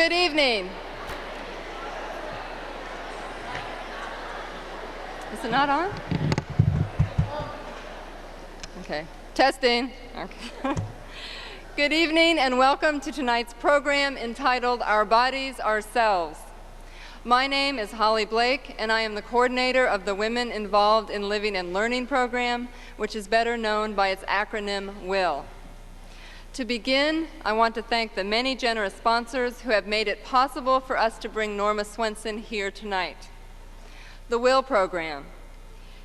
Good evening. Is it not on? Okay, testing. Okay. Good evening and welcome to tonight's program entitled Our Bodies, Ourselves. My name is Holly Blake and I am the coordinator of the Women Involved in Living and Learning program, which is better known by its acronym WILL. To begin, I want to thank the many generous sponsors who have made it possible for us to bring Norma Swenson here tonight. The WILL program,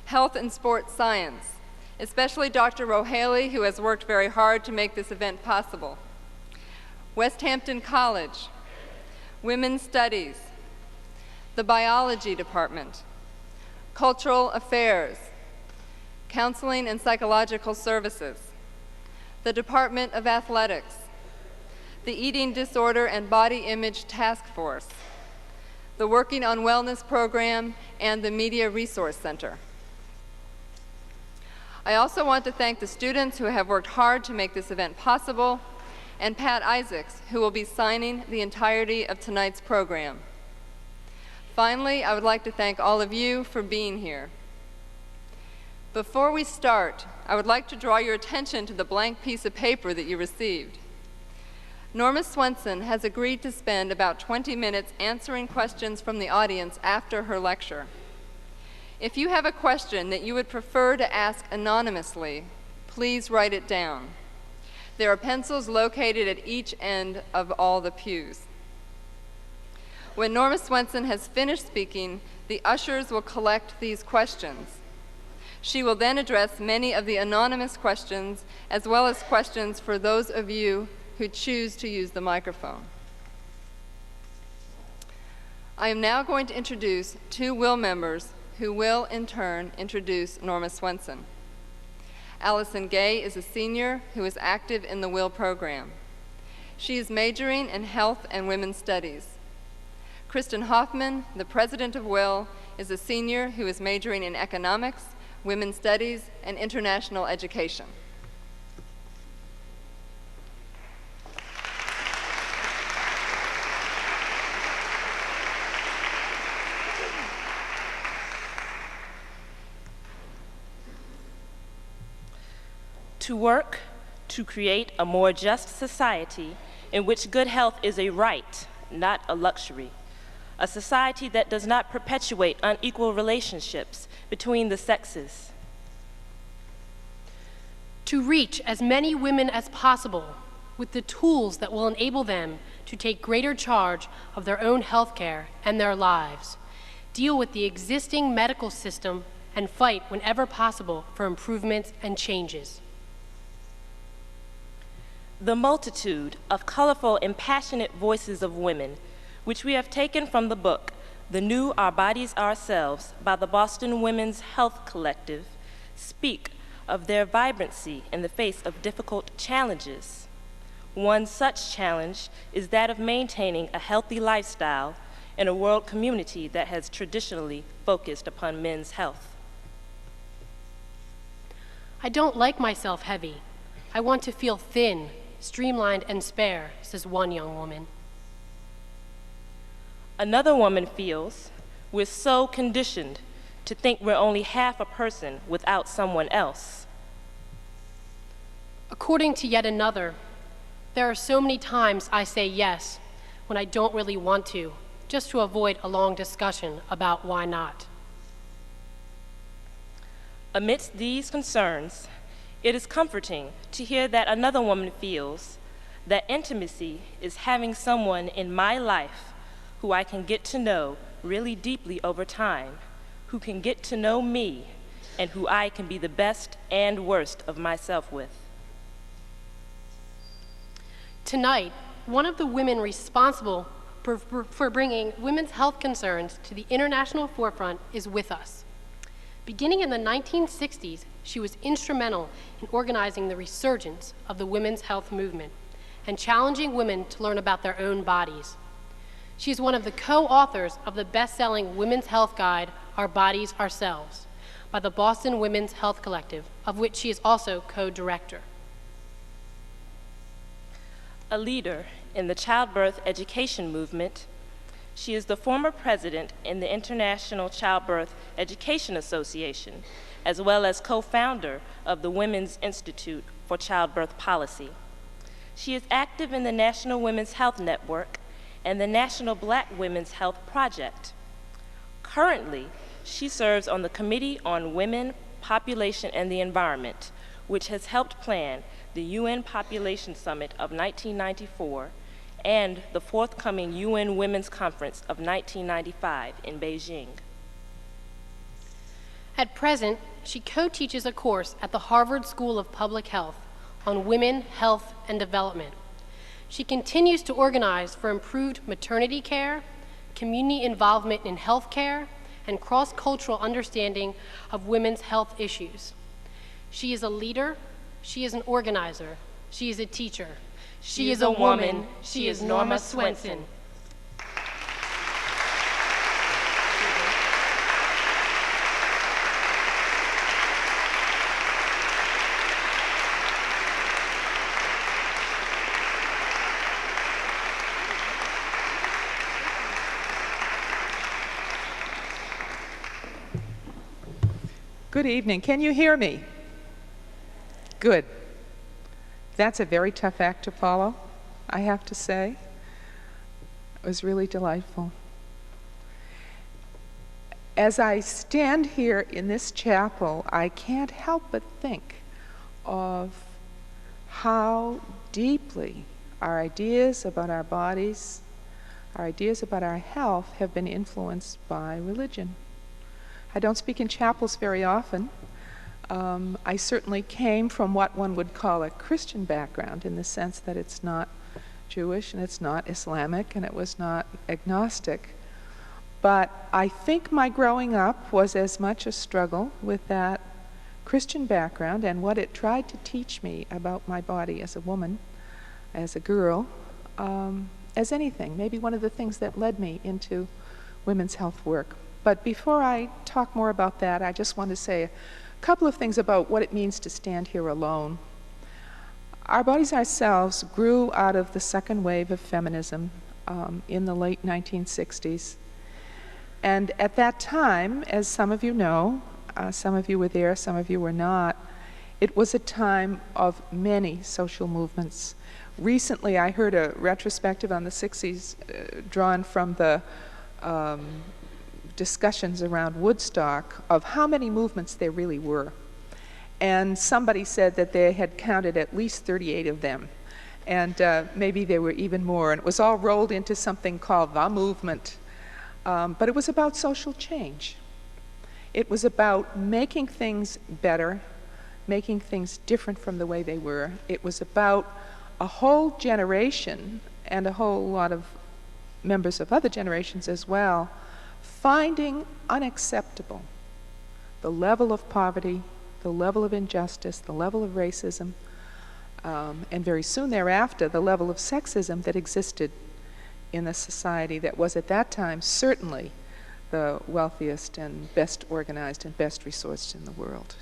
Health and Sports Science, especially Dr. Rohaley, who has worked very hard to make this event possible. West Hampton College, Women's Studies, the Biology Department, Cultural Affairs, Counseling and Psychological Services, the Department of Athletics, the Eating Disorder and Body Image Task Force, the Working on Wellness program, and the Media Resource Center. I also want to thank the students who have worked hard to make this event possible, and Pat Isaacs, who will be signing the entirety of tonight's program. Finally, I would like to thank all of you for being here. Before we start, I would like to draw your attention to the blank piece of paper that you received. Norma Swenson has agreed to spend about 20 minutes answering questions from the audience after her lecture. If you have a question that you would prefer to ask anonymously, please write it down. There are pencils located at each end of all the pews. When Norma Swenson has finished speaking, the ushers will collect these questions. She will then address many of the anonymous questions, as well as questions for those of you who choose to use the microphone. I am now going to introduce two WILL members who will, in turn, introduce Norma Swenson. Allison Gay is a senior who is active in the WILL program. She is majoring in health and women's studies. Kristan Hoffman, the president of WILL, is a senior who is majoring in economics, women's studies, and international education. To work to create a more just society in which good health is a right, not a luxury. A society that does not perpetuate unequal relationships between the sexes. To reach as many women as possible with the tools that will enable them to take greater charge of their own health care and their lives, deal with the existing medical system, and fight whenever possible for improvements and changes. The multitude of colorful and passionate voices of women, which we have taken from the book, The New Our Bodies Ourselves by the Boston Women's Health Collective, speak of their vibrancy in the face of difficult challenges. One such challenge is that of maintaining a healthy lifestyle in a world community that has traditionally focused upon men's health. I don't like myself heavy. I want to feel thin, streamlined, and spare, says one young woman. Another woman feels, we're so conditioned to think we're only half a person without someone else. According to yet another, there are so many times I say yes when I don't really want to, just to avoid a long discussion about why not. Amidst these concerns, it is comforting to hear that another woman feels that intimacy is having someone in my life who I can get to know really deeply over time, who can get to know me, and who I can be the best and worst of myself with. Tonight, one of the women responsible for bringing women's health concerns to the international forefront is with us. Beginning in the 1960s, she was instrumental in organizing the resurgence of the women's health movement and challenging women to learn about their own bodies. She is one of the co-authors of the best-selling women's health guide, Our Bodies, Ourselves, by the Boston Women's Health Collective, of which she is also co-director. A leader in the childbirth education movement. She is the former president in the International Childbirth Education Association, as well as co-founder of the Women's Institute for Childbirth Policy. She is active in the National Women's Health Network and the National Black Women's Health Project. Currently, she serves on the Committee on Women, Population, and the Environment, which has helped plan the UN Population Summit of 1994 and the forthcoming UN Women's Conference of 1995 in Beijing. At present, she co-teaches a course at the Harvard School of Public Health on women, health, and development. She continues to organize for improved maternity care, community involvement in health care, and cross-cultural understanding of women's health issues. She is a leader, she is an organizer, she is a teacher. She is a woman, she is Norma Swenson. Good evening. Can you hear me? Good. That's a very tough act to follow, I have to say. It was really delightful. As I stand here in this chapel, I can't help but think of how deeply our ideas about our bodies, our ideas about our health have been influenced by religion. I don't speak in chapels very often. I certainly came from what one would call a Christian background, in the sense that it's not Jewish and it's not Islamic and it was not agnostic. But I think my growing up was as much a struggle with that Christian background and what it tried to teach me about my body as a woman, as a girl, as anything. Maybe one of the things that led me into women's health work. But before I talk more about that, I just want to say a couple of things about what it means to stand here alone. Our bodies ourselves grew out of the second wave of feminism in the late 1960s. And at that time, as some of you know, some of you were there, some of you were not, it was a time of many social movements. Recently, I heard a retrospective on the 60s drawn from the discussions around Woodstock of how many movements there really were. And somebody said that they had counted at least 38 of them. And maybe there were even more. And it was all rolled into something called the movement. But it was about social change. It was about making things better, making things different from the way they were. It was about a whole generation and a whole lot of members of other generations as well finding unacceptable the level of poverty, the level of injustice, the level of racism, and very soon thereafter, the level of sexism that existed in the society that was at that time certainly the wealthiest and best organized and best resourced in the world.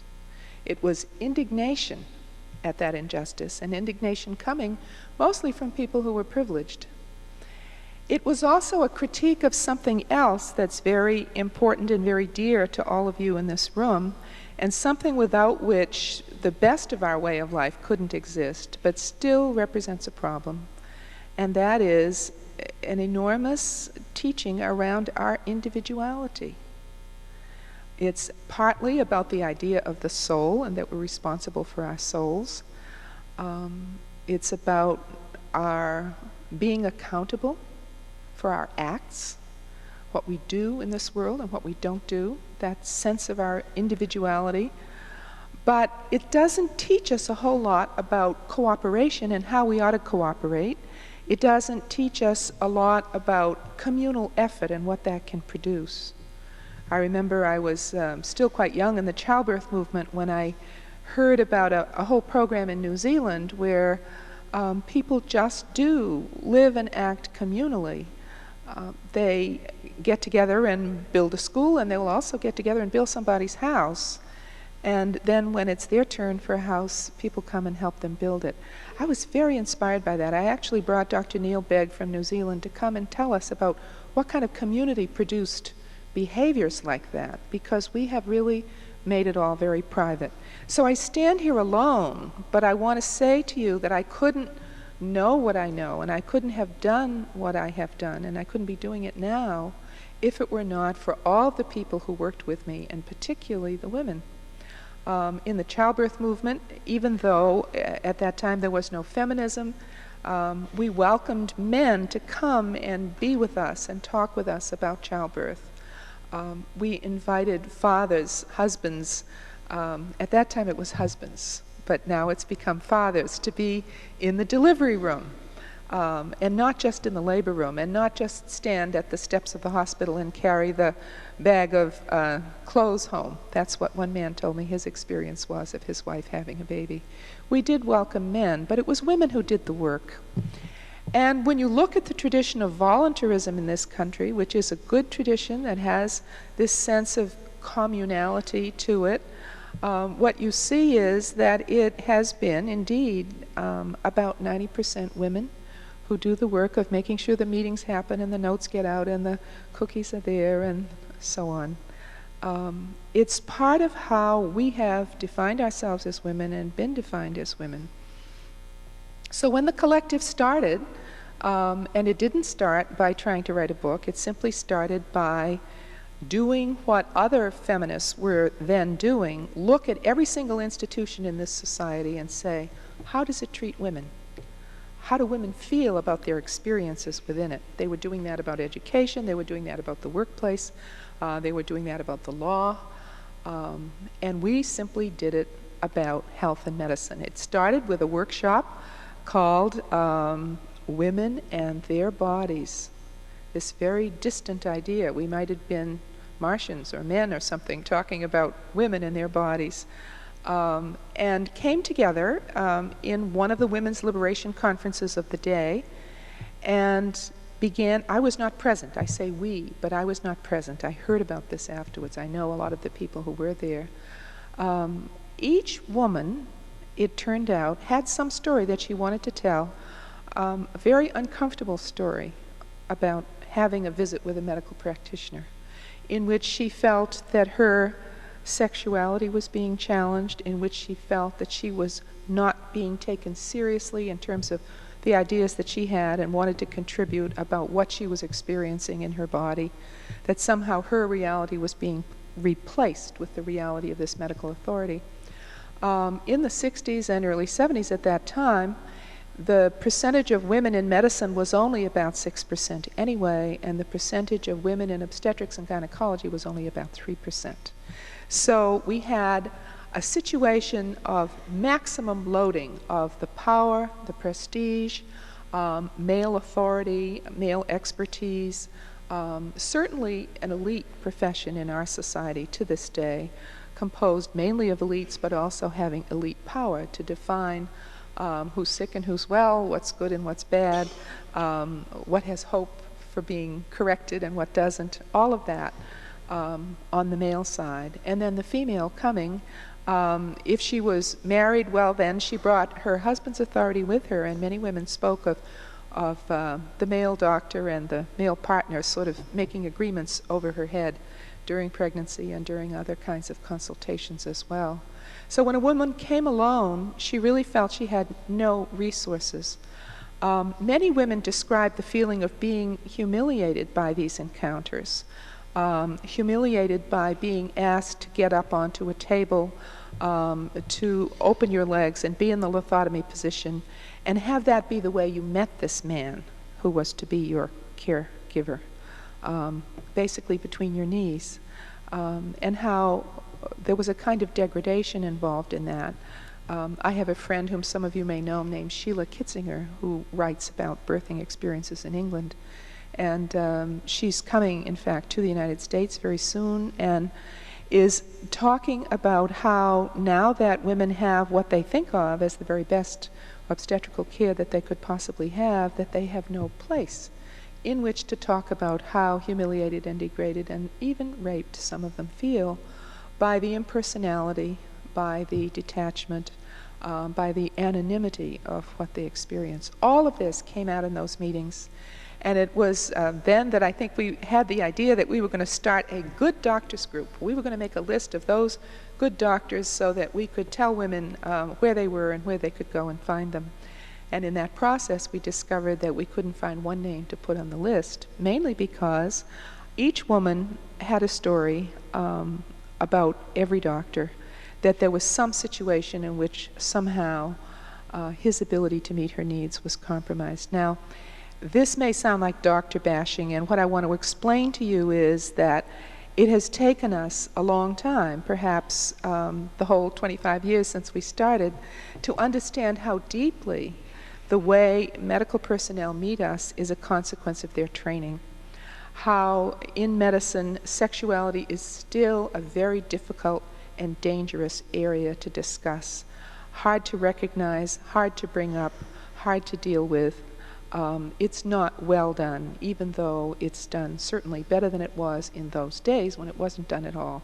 It was indignation at that injustice, and indignation coming mostly from people who were privileged. It was also a critique of something else that's very important and very dear to all of you in this room, and something without which the best of our way of life couldn't exist, but still represents a problem, and that is an enormous teaching around our individuality. It's partly about the idea of the soul and that we're responsible for our souls. It's about our being accountable for our acts, what we do in this world and what we don't do, that sense of our individuality. But it doesn't teach us a whole lot about cooperation and how we ought to cooperate. It doesn't teach us a lot about communal effort and what that can produce. I remember I was still quite young in the childbirth movement when I heard about a whole program in New Zealand where people just do live and act communally. They get together and build a school, and they will also get together and build somebody's house. And then when it's their turn for a house, people come and help them build it. I was very inspired by that. I actually brought Dr. Neil Begg from New Zealand to come and tell us about what kind of community-produced behaviors like that, because we have really made it all very private. So I stand here alone, but I want to say to you that I couldn't know what I know, and I couldn't have done what I have done, and I couldn't be doing it now if it were not for all the people who worked with me, and particularly the women. In the childbirth movement, even though at that time there was no feminism, we welcomed men to come and be with us and talk with us about childbirth. We invited fathers, husbands, at that time it was husbands, but now it's become fathers, to be in the delivery room, and not just in the labor room, and not just stand at the steps of the hospital and carry the bag of clothes home. That's what one man told me his experience was of his wife having a baby. We did welcome men, but it was women who did the work. And when you look at the tradition of voluntarism in this country, which is a good tradition that has this sense of communality to it, what you see is that it has been, indeed, about 90% women who do the work of making sure the meetings happen and the notes get out and the cookies are there and so on. It's part of how we have defined ourselves as women and been defined as women. So when the collective started, and it didn't start by trying to write a book, it simply started by doing what other feminists were then doing, look at every single institution in this society and say, how does it treat women? How do women feel about their experiences within it? They were doing that about education, they were doing that about the workplace, they were doing that about the law, and we simply did it about health and medicine. It started with a workshop called Women and Their Bodies. This very distant idea. We might have been Martians or men or something talking about women and their bodies. And came together in one of the women's liberation conferences of the day and began. I was not present. I say we, but I was not present. I heard about this afterwards. I know a lot of the people who were there. Each woman, it turned out, had some story that she wanted to tell, a very uncomfortable story about having a visit with a medical practitioner, in which she felt that her sexuality was being challenged, in which she felt that she was not being taken seriously in terms of the ideas that she had and wanted to contribute about what she was experiencing in her body, that somehow her reality was being replaced with the reality of this medical authority. In the 60s and early 70s at that time, the percentage of women in medicine was only about 6% anyway, and the percentage of women in obstetrics and gynecology was only about 3%. So we had a situation of maximum loading of the power, the prestige, male authority, male expertise, certainly an elite profession in our society to this day, composed mainly of elites, but also having elite power to define who's sick and who's well, what's good and what's bad, what has hope for being corrected and what doesn't, all of that on the male side. And then the female coming, if she was married, well then she brought her husband's authority with her, and many women spoke of the male doctor and the male partner sort of making agreements over her head during pregnancy and during other kinds of consultations as well. So when a woman came alone, she really felt she had no resources. Many women described the feeling of being humiliated by these encounters, humiliated by being asked to get up onto a table, to open your legs and be in the lithotomy position, and have that be the way you met this man who was to be your caregiver, basically between your knees, and how there was a kind of degradation involved in that. I have a friend whom some of you may know named Sheila Kitzinger, who writes about birthing experiences in England. And she's coming, in fact, to the United States very soon and is talking about how now that women have what they think of as the very best obstetrical care that they could possibly have, that they have no place in which to talk about how humiliated and degraded and even raped some of them feel by the impersonality by the detachment, by the anonymity of what they experience. All of this came out in those meetings. And it was then that I think we had the idea that we were going to start a good doctors group. We were going to make a list of those good doctors so that we could tell women where they were and where they could go and find them. And in that process, we discovered that we couldn't find one name to put on the list, mainly because each woman had a story about every doctor, that there was some situation in which somehow his ability to meet her needs was compromised. Now, this may sound like doctor bashing, and what I want to explain to you is that it has taken us a long time, perhaps the whole 25 years since we started, to understand how deeply the way medical personnel meet us is a consequence of their training. How in medicine, sexuality is still a very difficult and dangerous area to discuss. Hard to recognize, hard to bring up, hard to deal with. It's not well done, even though it's done certainly better than it was in those days when it wasn't done at all.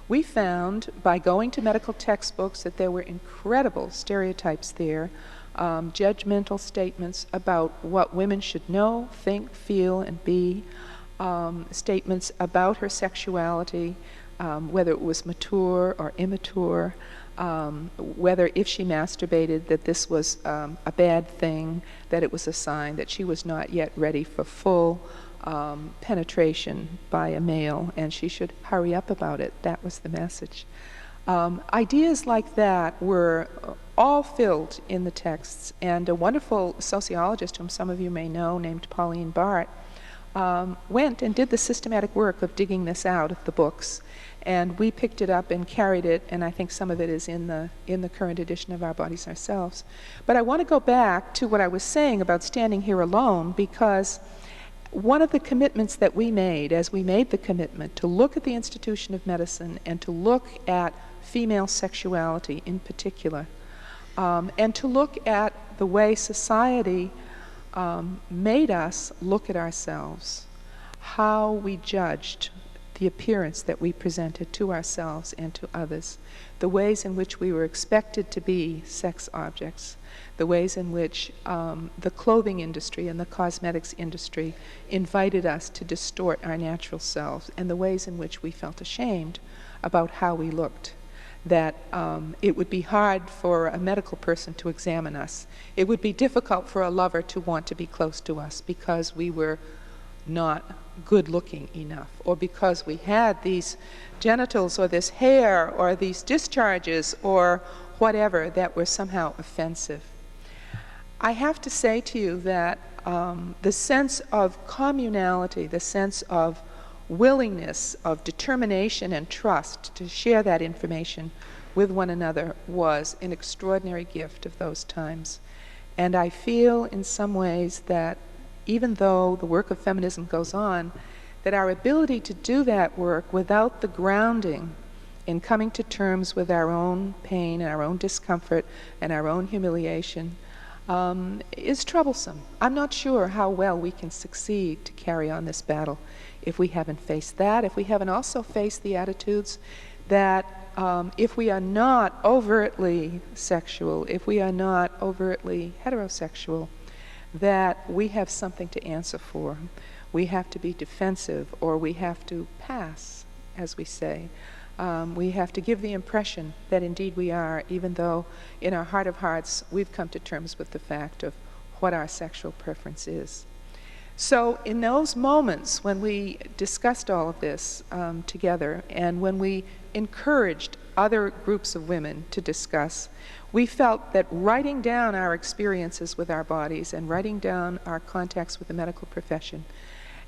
We found by going to medical textbooks that there were incredible stereotypes there, judgmental statements about what women should know, think, feel, and be, statements about her sexuality, whether it was mature or immature, whether if she masturbated that this was a bad thing, that it was a sign that she was not yet ready for full penetration by a male and she should hurry up about it. That was the message. Ideas like that were all filled in the texts, and a wonderful sociologist whom some of you may know named Pauline Barth went and did the systematic work of digging this out of the books. And we picked it up and carried it, and I think some of it is in the current edition of Our Bodies Ourselves. But I want to go back to what I was saying about standing here alone, because one of the commitments that we made as we made the commitment to look at the institution of medicine and to look at female sexuality in particular, and to look at the way society made us look at ourselves, how we judged the appearance that we presented to ourselves and to others, the ways in which we were expected to be sex objects, the ways in which the clothing industry and the cosmetics industry invited us to distort our natural selves, and the ways in which we felt ashamed about how we looked. That it would be hard for a medical person to examine us. It would be difficult for a lover to want to be close to us because we were not good looking enough, or because we had these genitals or this hair or these discharges or whatever that were somehow offensive. I have to say to you that the sense of communality, the sense of willingness, of determination and trust to share that information with one another was an extraordinary gift of those times. And I feel in some ways that even though the work of feminism goes on, that our ability to do that work without the grounding in coming to terms with our own pain and our own discomfort and our own humiliation is troublesome. I'm not sure how well we can succeed to carry on this battle if we haven't faced that, if we haven't also faced the attitudes that if we are not overtly sexual, if we are not overtly heterosexual, that we have something to answer for. We have to be defensive, or we have to pass, as we say. We have to give the impression that indeed we are, even though in our heart of hearts we've come to terms with the fact of what our sexual preference is. So in those moments when we discussed all of this together, and when we encouraged other groups of women to discuss, we felt that writing down our experiences with our bodies and writing down our contacts with the medical profession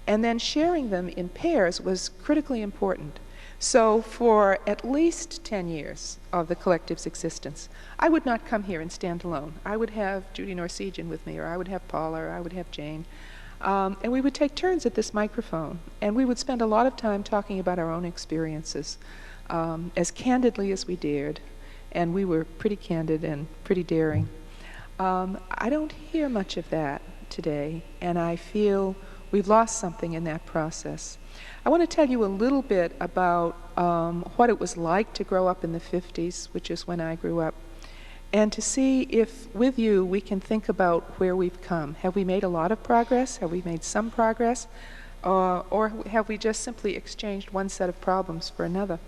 and then sharing them in pairs was critically important. So for at least 10 years of the collective's existence, I would not come here and stand alone. I would have Judy Norsegian with me, or I would have Paula, or I would have Jane. And we would take turns at this microphone, and we would spend a lot of time talking about our own experiences as candidly as we dared. And we were pretty candid and pretty daring. I don't hear much of that today, and I feel We've lost something in that process. I want to tell you a little bit about what it was like to grow up in the 50s, which is when I grew up, and to see if, with you, we can think about where we've come. Have we made a lot of progress? Have we made some progress? Or have we just simply exchanged one set of problems for another?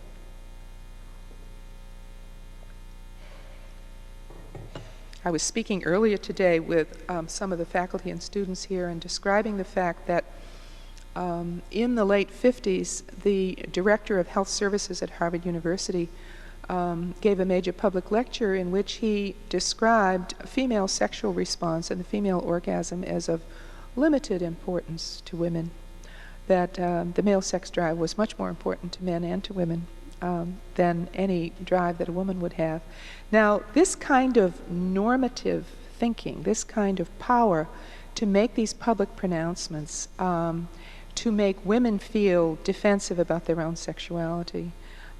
I was speaking earlier today with some of the faculty and students here and describing the fact that in the late 50s, the director of health services at Harvard University gave a major public lecture in which he described female sexual response and the female orgasm as of limited importance to women, that the male sex drive was much more important to men and to women than any drive that a woman would have. Now, this kind of normative thinking, this kind of power to make these public pronouncements, to make women feel defensive about their own sexuality,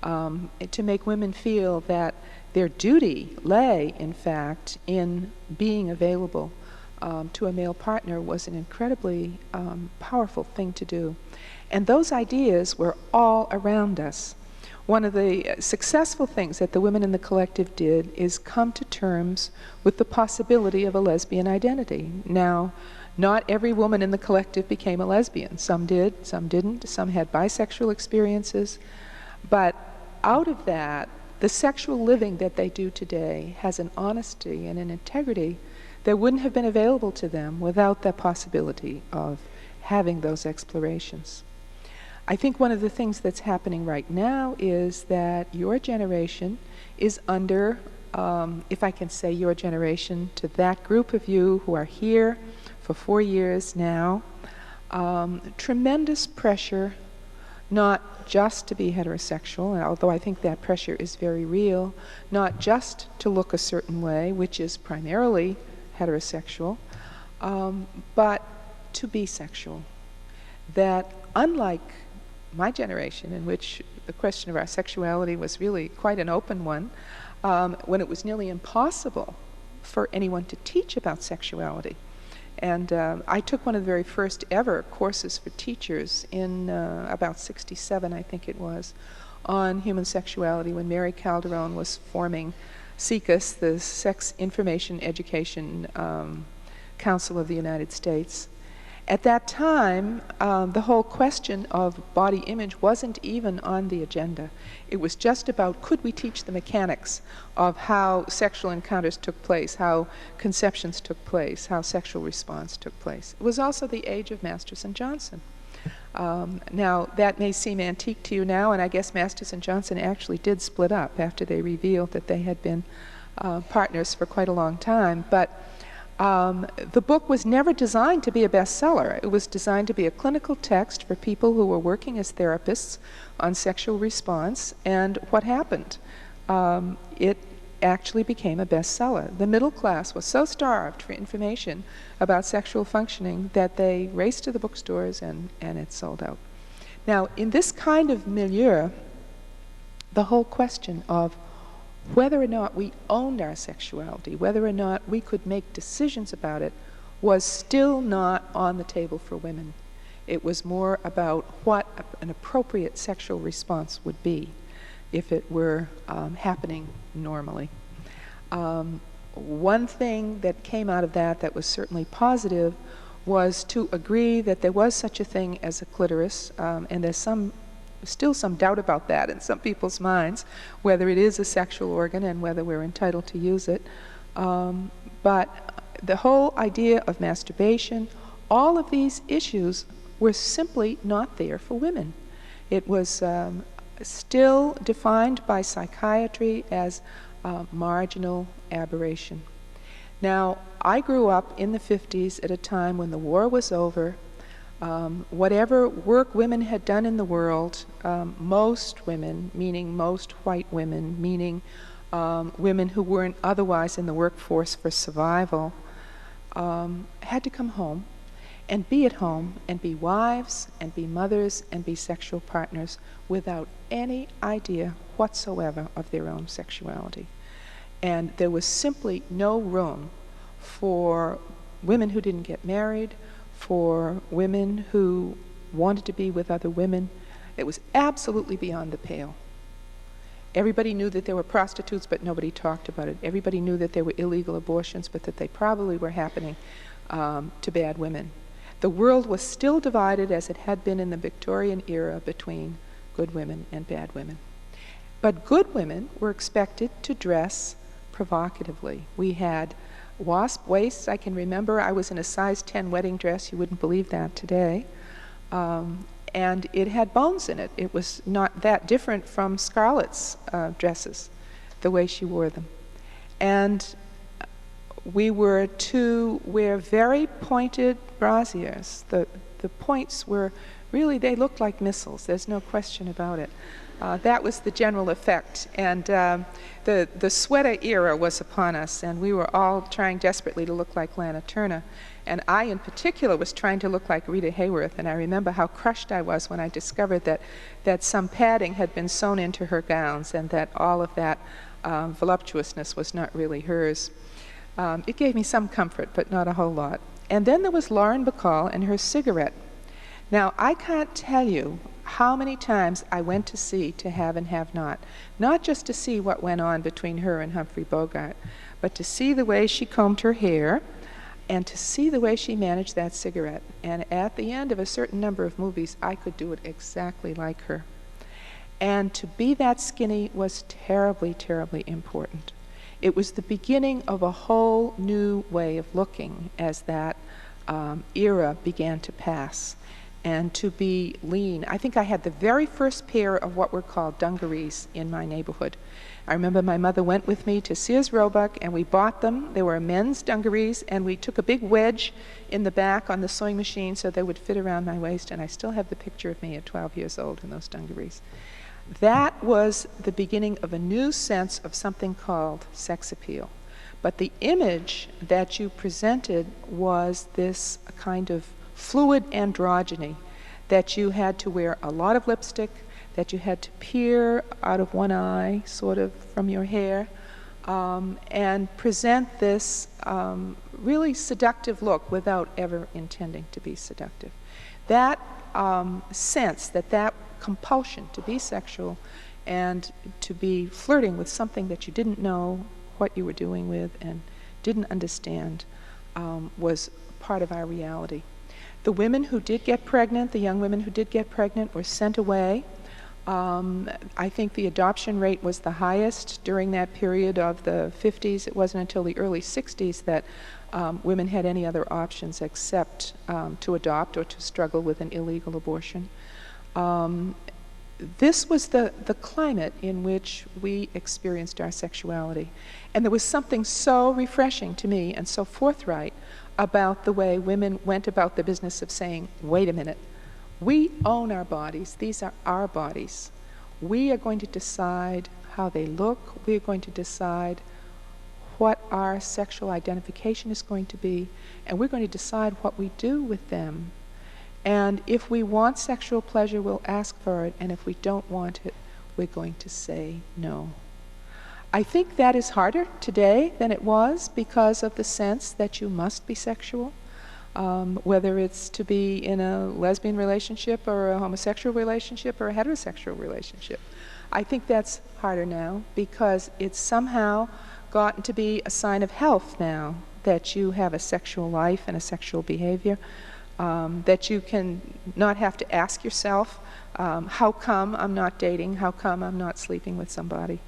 to make women feel that their duty lay, in fact, in being available to a male partner was an incredibly powerful thing to do. And those ideas were all around us. One of the successful things that the women in the collective did is come to terms with the possibility of a lesbian identity. Now, not every woman in the collective became a lesbian. Some did, some didn't, some had bisexual experiences. But out of that, the sexual living that they do today has an honesty and an integrity that wouldn't have been available to them without the possibility of having those explorations. I think one of the things that's happening right now is that your generation is under, if I can say your generation, to that group of you who are here for 4 years now, tremendous pressure, not just to be heterosexual, although I think that pressure is very real, not just to look a certain way, which is primarily heterosexual, but to be sexual. That unlike my generation, in which the question of our sexuality was really quite an open one, when it was nearly impossible for anyone to teach about sexuality. And I took one of the very first ever courses for teachers in about 67, I think it was, on human sexuality when Mary Calderon was forming SIECUS, the Sex Information Education Council of the United States. At that time, the whole question of body image wasn't even on the agenda. It was just about, could we teach the mechanics of how sexual encounters took place, how conceptions took place, how sexual response took place. It was also the age of Masters and Johnson. Now, that may seem antique to you now, and I guess Masters and Johnson actually did split up after they revealed that they had been partners for quite a long time. But the book was never designed to be a bestseller. It was designed to be a clinical text for people who were working as therapists on sexual response. And what happened? It actually became a bestseller. The middle class was so starved for information about sexual functioning that they raced to the bookstores and it sold out. Now, in this kind of milieu, the whole question of whether or not we owned our sexuality, whether or not we could make decisions about it, was still not on the table for women. It was more about what an appropriate sexual response would be if it were happening normally. One thing that came out of that was certainly positive was to agree that there was such a thing as a clitoris, and there's still some doubt about that in some people's minds, whether it is a sexual organ and whether we're entitled to use it. But the whole idea of masturbation, all of these issues were simply not there for women. It was still defined by psychiatry as marginal aberration. Now, I grew up in the 50s at a time when the war was over. Whatever work women had done in the world, most women, meaning most white women, meaning women who weren't otherwise in the workforce for survival, had to come home and be at home and be wives and be mothers and be sexual partners without any idea whatsoever of their own sexuality. And there was simply no room for women who didn't get married, for women who wanted to be with other women. It was absolutely beyond the pale. Everybody knew that there were prostitutes, but nobody talked about it. Everybody knew that there were illegal abortions, but that they probably were happening to bad women. The world was still divided, as it had been in the Victorian era, between good women and bad women. But good women were expected to dress provocatively. We had wasp waists. I can remember I was in a size 10 wedding dress. You wouldn't believe that today. And it had bones in it. It was not that different from Scarlett's dresses, the way she wore them. And we were to wear very pointed brassieres. The points were really, they looked like missiles. There's no question about it. That was the general effect. And the sweater era was upon us, and we were all trying desperately to look like Lana Turner. And I, in particular, was trying to look like Rita Hayworth, and I remember how crushed I was when I discovered that some padding had been sewn into her gowns and that all of that voluptuousness was not really hers. It gave me some comfort, but not a whole lot. And then there was Lauren Bacall and her cigarette. Now, I can't tell you how many times I went to see To Have and Have not just to see what went on between her and Humphrey Bogart, but to see the way she combed her hair, and to see the way she managed that cigarette. And at the end of a certain number of movies, I could do it exactly like her. And to be that skinny was terribly, terribly important. It was the beginning of a whole new way of looking as that era began to pass. And to be lean. I think I had the very first pair of what were called dungarees in my neighborhood. I remember my mother went with me to Sears Roebuck, and we bought them. They were men's dungarees, and we took a big wedge in the back on the sewing machine so they would fit around my waist, and I still have the picture of me at 12 years old in those dungarees. That was the beginning of a new sense of something called sex appeal. But the image that you presented was this kind of fluid androgyny, that you had to wear a lot of lipstick, that you had to peer out of one eye, sort of, from your hair, and present this really seductive look without ever intending to be seductive. That sense, that compulsion to be sexual and to be flirting with something that you didn't know what you were doing with and didn't understand was part of our reality. The women who did get pregnant, the young women who did get pregnant, were sent away. I think the adoption rate was the highest during that period of the 50s. It wasn't until the early 60s that women had any other options except to adopt or to struggle with an illegal abortion. This was the climate in which we experienced our sexuality. And there was something so refreshing to me and so forthright about the way women went about the business of saying, wait a minute, we own our bodies. These are our bodies. We are going to decide how they look. We are going to decide what our sexual identification is going to be, and we're going to decide what we do with them. And if we want sexual pleasure, we'll ask for it, and if we don't want it, we're going to say no. I think that is harder today than it was because of the sense that you must be sexual, whether it's to be in a lesbian relationship or a homosexual relationship or a heterosexual relationship. I think that's harder now because it's somehow gotten to be a sign of health now that you have a sexual life and a sexual behavior, that you can not have to ask yourself, how come I'm not dating? How come I'm not sleeping with somebody?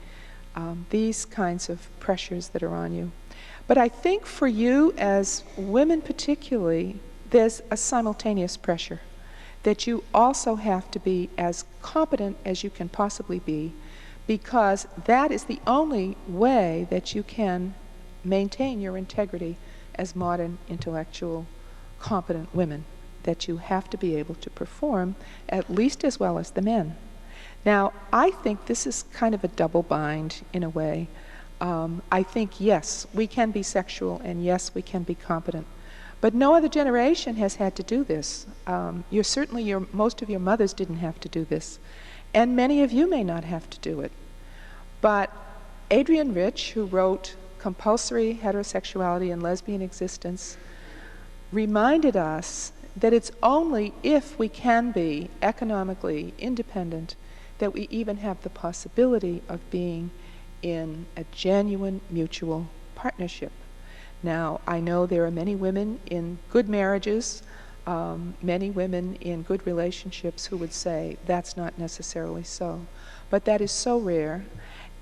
These kinds of pressures that are on you. But I think for you as women particularly, there's a simultaneous pressure that you also have to be as competent as you can possibly be, because that is the only way that you can maintain your integrity as modern, intellectual, competent women, that you have to be able to perform at least as well as the men. Now, I think this is kind of a double bind in a way. I think, yes, we can be sexual, and yes, we can be competent. But no other generation has had to do this. Most of your mothers didn't have to do this. And many of you may not have to do it. But Adrienne Rich, who wrote Compulsory Heterosexuality and Lesbian Existence, reminded us that it's only if we can be economically independent that we even have the possibility of being in a genuine mutual partnership. Now, I know there are many women in good marriages, many women in good relationships who would say that's not necessarily so. But that is so rare.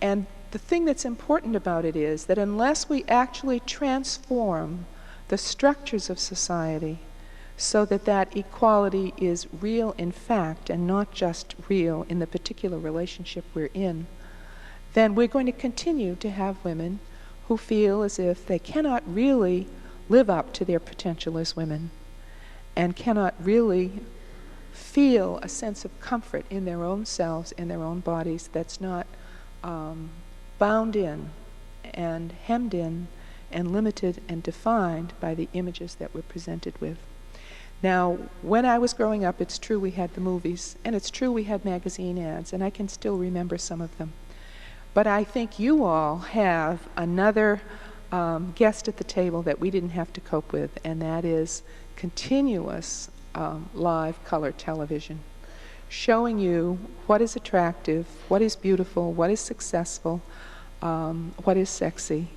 And the thing that's important about it is that unless we actually transform the structures of society so that that equality is real in fact and not just real in the particular relationship we're in, then we're going to continue to have women who feel as if they cannot really live up to their potential as women and cannot really feel a sense of comfort in their own selves, in their own bodies, that's not bound in and hemmed in and limited and defined by the images that we're presented with. Now, when I was growing up, it's true we had the movies, and it's true we had magazine ads, and I can still remember some of them. But I think you all have another guest at the table that we didn't have to cope with, and that is continuous live color television, showing you what is attractive, what is beautiful, what is successful, what is sexy,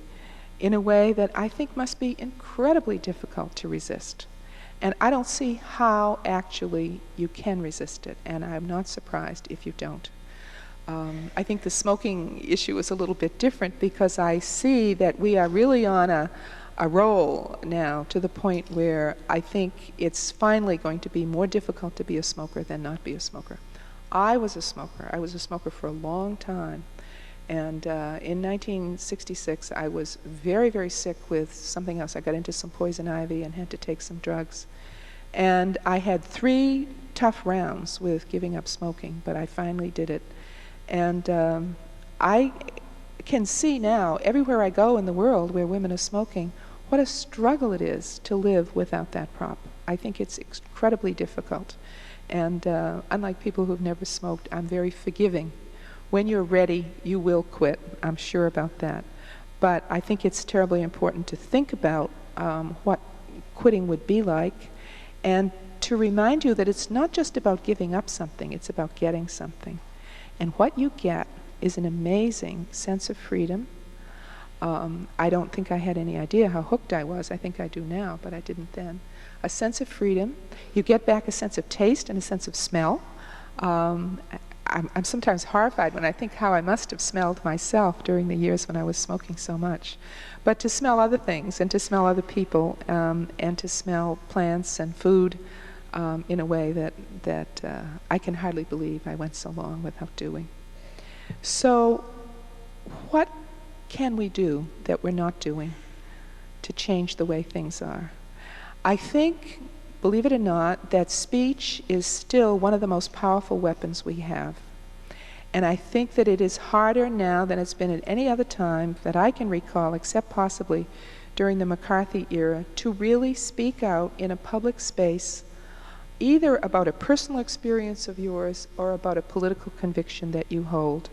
in a way that I think must be incredibly difficult to resist. And I don't see how actually you can resist it, and I'm not surprised if you don't. I think the smoking issue is a little bit different because I see that we are really on a roll now to the point where I think it's finally going to be more difficult to be a smoker than not be a smoker. I was a smoker. I was a smoker for a long time. And in 1966, I was very, very sick with something else. I got into some poison ivy and had to take some drugs. And I had 3 tough rounds with giving up smoking, but I finally did it. And I can see now, everywhere I go in the world where women are smoking, what a struggle it is to live without that prop. I think it's incredibly difficult. And unlike people who've never smoked, I'm very forgiving. When you're ready, you will quit. I'm sure about that. But I think it's terribly important to think about what quitting would be like, and to remind you that it's not just about giving up something, it's about getting something. And what you get is an amazing sense of freedom. I don't think I had any idea how hooked I was. I think I do now, but I didn't then. A sense of freedom. You get back a sense of taste and a sense of smell. I'm sometimes horrified when I think how I must have smelled myself during the years when I was smoking so much. But to smell other things and to smell other people and to smell plants and food in a way that I can hardly believe I went so long without doing. So what can we do that we're not doing to change the way things are? I think, believe it or not, that speech is still one of the most powerful weapons we have. And I think that it is harder now than it's been at any other time that I can recall, except possibly during the McCarthy era, to really speak out in a public space, either about a personal experience of yours or about a political conviction that you hold,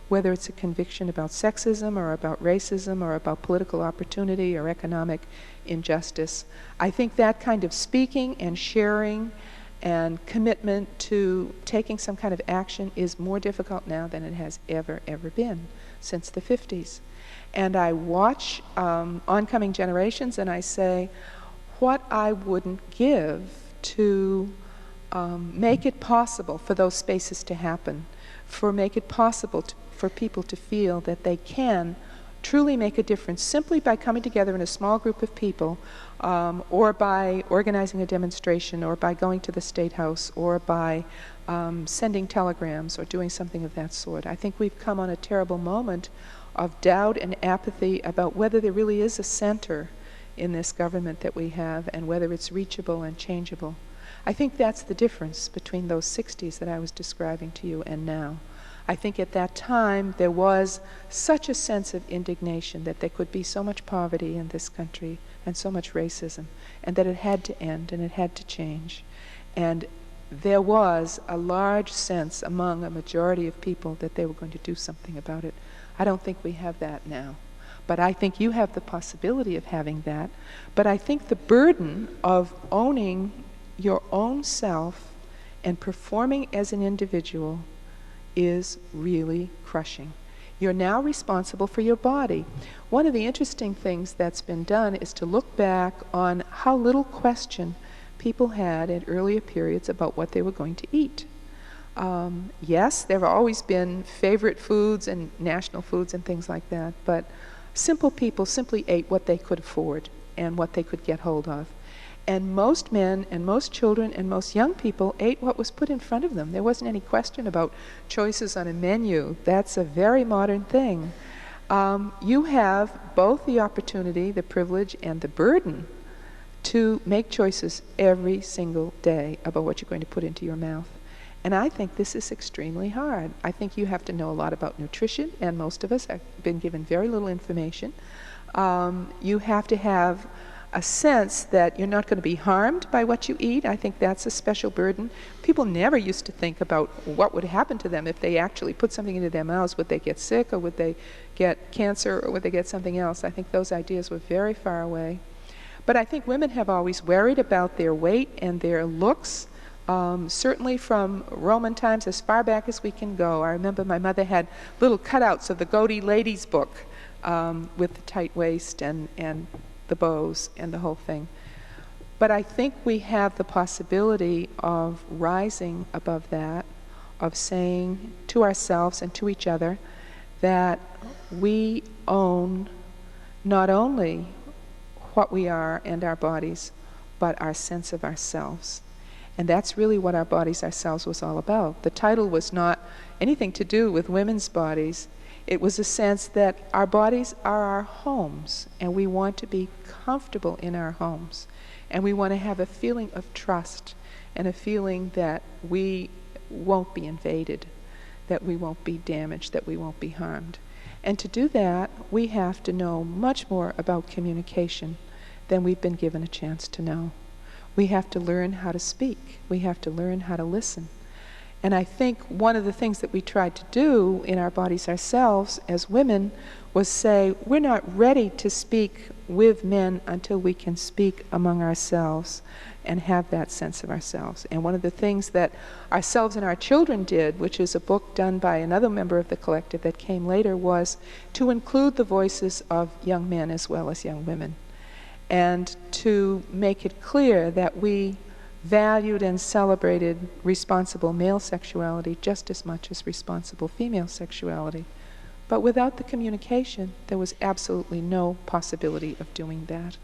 whether it's a conviction about sexism or about racism or about political opportunity or economic injustice. I think that kind of speaking and sharing and commitment to taking some kind of action is more difficult now than it has ever been since the 50s. And I watch oncoming generations and I say, what I wouldn't give to make it possible for those spaces to happen, make it possible for people to feel that they can truly make a difference simply by coming together in a small group of people, or by organizing a demonstration, or by going to the State House, or by sending telegrams or doing something of that sort. I think we've come on a terrible moment of doubt and apathy about whether there really is a center in this government that we have and whether it's reachable and changeable. I think that's the difference between those 60s that I was describing to you and now. I think at that time there was such a sense of indignation that there could be so much poverty in this country and so much racism, and that it had to end and it had to change. And there was a large sense among a majority of people that they were going to do something about it. I don't think we have that now. But I think you have the possibility of having that. But I think the burden of owning your own self and performing as an individual is really crushing. You're now responsible for your body. One of the interesting things that's been done is to look back on how little question people had at earlier periods about what they were going to eat. Yes, there have always been favorite foods and national foods and things like that, but simple people simply ate what they could afford and what they could get hold of. And most men and most children and most young people ate what was put in front of them. There wasn't any question about choices on a menu. That's a very modern thing. You have both the opportunity, the privilege, and the burden to make choices every single day about what you're going to put into your mouth. And I think this is extremely hard. I think you have to know a lot about nutrition, and most of us have been given very little information. You have to have a sense that you're not going to be harmed by what you eat. I think that's a special burden. People never used to think about what would happen to them if they actually put something into their mouths. Would they get sick, or would they get cancer, or would they get something else? I think those ideas were very far away. But I think women have always worried about their weight and their looks, certainly from Roman times as far back as we can go. I remember my mother had little cutouts of the Gaudy ladies book with the tight waist and the bows and the whole thing. But I think we have the possibility of rising above that, of saying to ourselves and to each other that we own not only what we are and our bodies, but our sense of ourselves. And that's really what Our Bodies, Ourselves was all about. The title was not anything to do with women's bodies. It was a sense that our bodies are our homes, and we want to be comfortable in our homes. And we want to have a feeling of trust and a feeling that we won't be invaded, that we won't be damaged, that we won't be harmed. And to do that, we have to know much more about communication than we've been given a chance to know. We have to learn how to speak. We have to learn how to listen. And I think one of the things that we tried to do in Our Bodies, Ourselves as women was say, we're not ready to speak with men until we can speak among ourselves and have that sense of ourselves. And one of the things that Ourselves and Our Children did, which is a book done by another member of the collective that came later, was to include the voices of young men as well as young women, and to make it clear that we valued and celebrated responsible male sexuality just as much as responsible female sexuality. But without the communication, there was absolutely no possibility of doing that.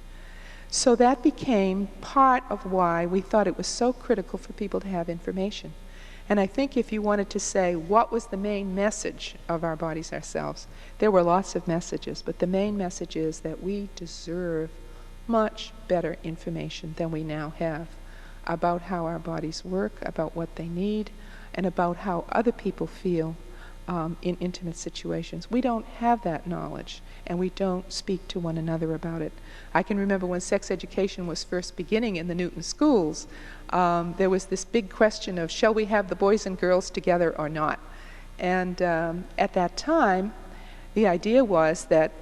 So that became part of why we thought it was so critical for people to have information. And I think if you wanted to say what was the main message of Our Bodies, Ourselves, there were lots of messages, but the main message is that we deserve much better information than we now have about how our bodies work, about what they need, and about how other people feel in intimate situations. We don't have that knowledge, and we don't speak to one another about it. I can remember when sex education was first beginning in the Newton schools, there was this big question of, shall we have the boys and girls together or not? And at that time, the idea was that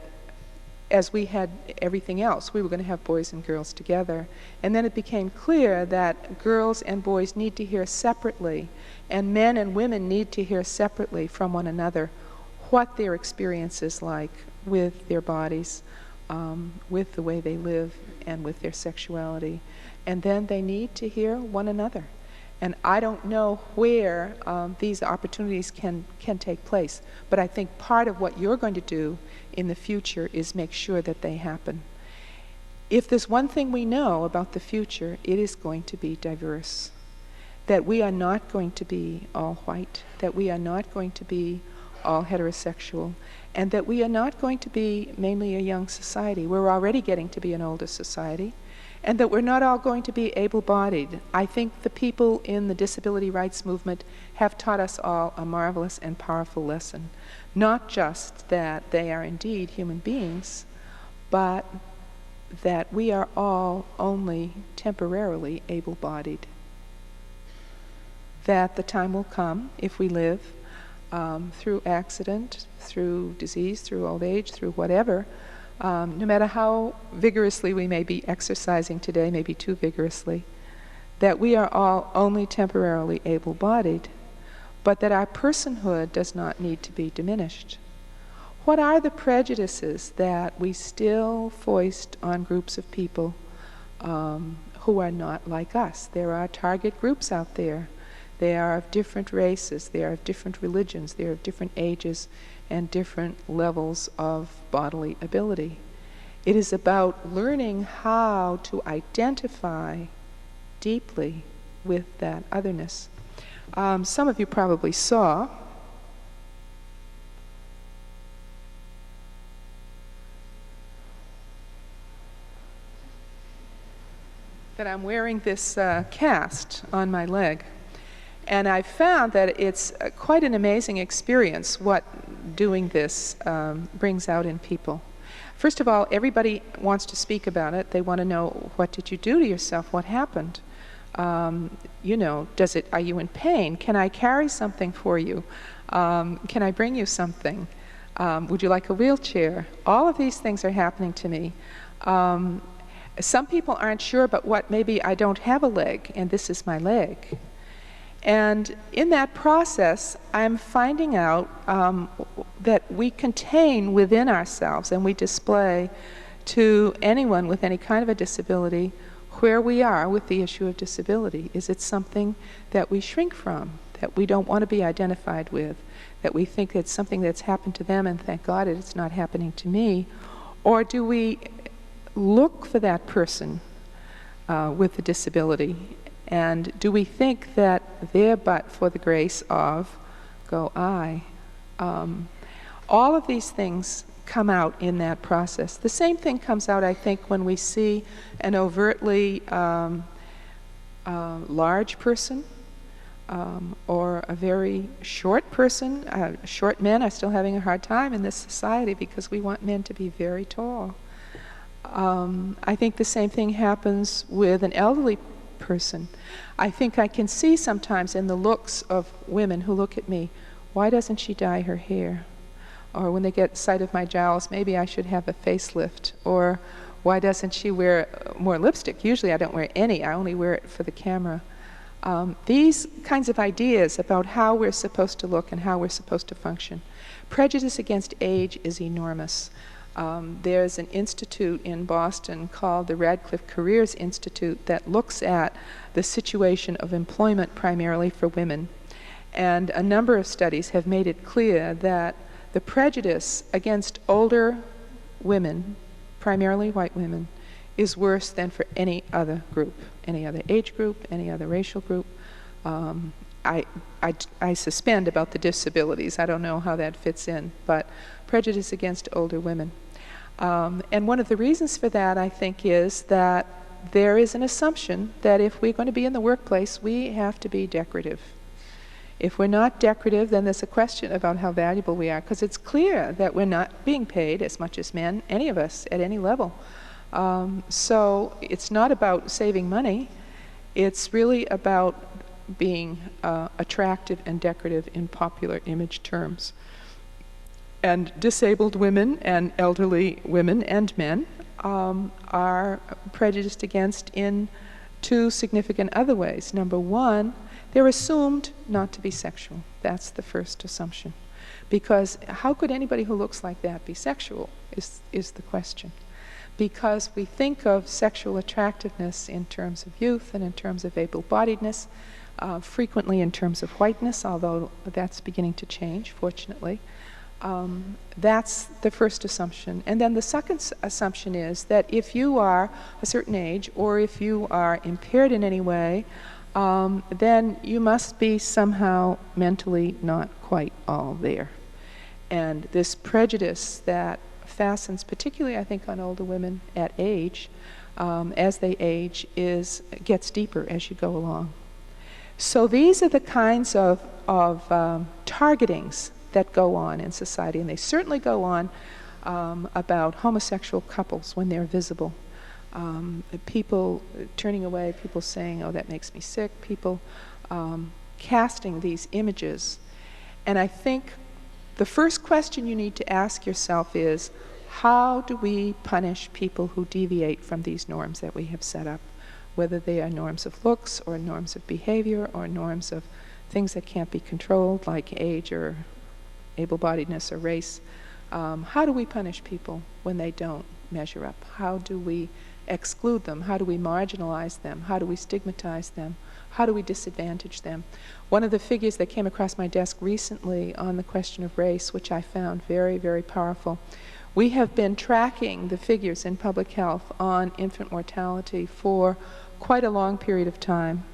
as we had everything else, we were going to have boys and girls together. And then it became clear that girls and boys need to hear separately, and men and women need to hear separately from one another what their experience is like with their bodies, with the way they live, and with their sexuality. And then they need to hear one another. And I don't know where these opportunities can take place, but I think part of what you're going to do in the future is make sure that they happen. If there's one thing we know about the future, it is going to be diverse. That we are not going to be all white, that we are not going to be all heterosexual, and that we are not going to be mainly a young society. We're already getting to be an older society. And that we're not all going to be able-bodied. I think the people in the disability rights movement have taught us all a marvelous and powerful lesson. Not just that they are indeed human beings, but that we are all only temporarily able-bodied. That the time will come, if we live, through accident, through disease, through old age, through whatever, no matter how vigorously we may be exercising today, maybe too vigorously, that we are all only temporarily able-bodied, but that our personhood does not need to be diminished. What are the prejudices that we still foist on groups of people who are not like us? There are target groups out there. They are of different races, they are of different religions, they are of different ages and different levels of bodily ability. It is about learning how to identify deeply with that otherness. Some of you probably saw that I'm wearing this cast on my leg. And I found that it's quite an amazing experience what doing this brings out in people. First of all, everybody wants to speak about it. They want to know, what did you do to yourself? What happened? You know, are you in pain? Can I carry something for you? Can I bring you something? Would you like a wheelchair? All of these things are happening to me. Some people aren't sure, but what, maybe I don't have a leg, and this is my leg. And in that process, I'm finding out that we contain within ourselves, and we display to anyone with any kind of a disability, where we are with the issue of disability. Is it something that we shrink from, that we don't want to be identified with, that we think it's something that's happened to them and thank God it's not happening to me? Or do we look for that person with the disability, and do we think that they're but for the grace of, go I? All of these things come out in that process. The same thing comes out, I think, when we see an overtly large person or a very short person. Short men are still having a hard time in this society because we want men to be very tall. I think the same thing happens with an elderly person. I think I can see sometimes in the looks of women who look at me, why doesn't she dye her hair? Or when they get sight of my jowls, maybe I should have a facelift. Or why doesn't she wear more lipstick? Usually I don't wear any, I only wear it for the camera. These kinds of ideas about how we're supposed to look and how we're supposed to function. Prejudice against age is enormous. There's an institute in Boston called the Radcliffe Careers Institute that looks at the situation of employment primarily for women. And a number of studies have made it clear that the prejudice against older women, primarily white women, is worse than for any other group, any other age group, any other racial group. I suspend about the disabilities. I don't know how that fits in, but prejudice against older women. And one of the reasons for that, I think, is that there is an assumption that if we're going to be in the workplace, we have to be decorative. If we're not decorative, then there's a question about how valuable we are, because it's clear that we're not being paid as much as men, any of us, at any level. So it's not about saving money. It's really about being attractive and decorative in popular image terms. And disabled women and elderly women and men are prejudiced against in two significant other ways. Number one, they're assumed not to be sexual. That's the first assumption. Because how could anybody who looks like that be sexual is the question. Because we think of sexual attractiveness in terms of youth and in terms of able-bodiedness, frequently in terms of whiteness, although that's beginning to change, fortunately. That's the first assumption. And then the second assumption is that if you are a certain age or if you are impaired in any way, then you must be somehow mentally not quite all there. And this prejudice that fastens particularly, I think, on older women at age, as they age, gets deeper as you go along. So these are the kinds of targetings that go on in society, and they certainly go on about homosexual couples when they're visible. People turning away, people saying, oh, that makes me sick, people casting these images. And I think the first question you need to ask yourself is, how do we punish people who deviate from these norms that we have set up? whether they are norms of looks or norms of behavior or norms of things that can't be controlled, like age or able-bodiedness or race. How do we punish people when they don't measure up? How do we exclude them? How do we marginalize them? How do we stigmatize them? How do we disadvantage them? One of the figures that came across my desk recently on the question of race, which I found very, very powerful, we have been tracking the figures in public health on infant mortality for quite a long period of time.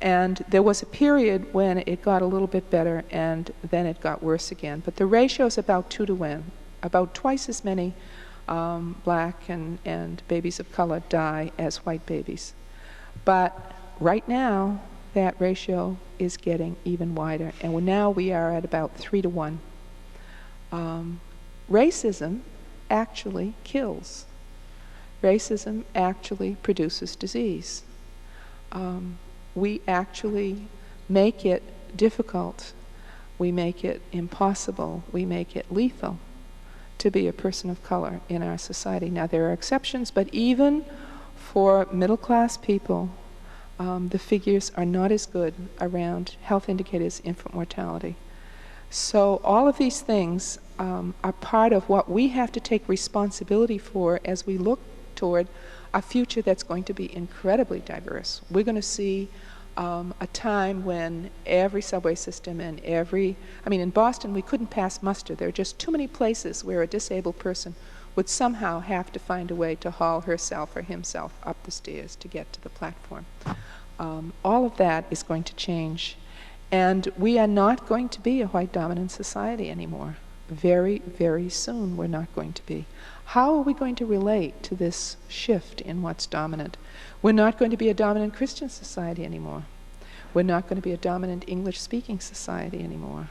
And there was a period when it got a little bit better, and then it got worse again. But the ratio is about 2 to 1. About twice as many black and babies of color die as white babies. But right now, that ratio is getting even wider. And now we are at about 3 to 1. Racism actually kills. Racism actually produces disease. We actually make it difficult. We make it impossible. We make it lethal to be a person of color in our society. Now, there are exceptions, but even for middle-class people, the figures are not as good around health indicators, infant mortality. So all of these things are part of what we have to take responsibility for as we look toward a future that's going to be incredibly diverse. We're going to see a time when every subway system and in Boston we couldn't pass muster. There are just too many places where a disabled person would somehow have to find a way to haul herself or himself up the stairs to get to the platform. All of that is going to change. And we are not going to be a white dominant society anymore. Very, very soon we're not going to be. How are we going to relate to this shift in what's dominant? We're not going to be a dominant Christian society anymore. We're not going to be a dominant English-speaking society anymore.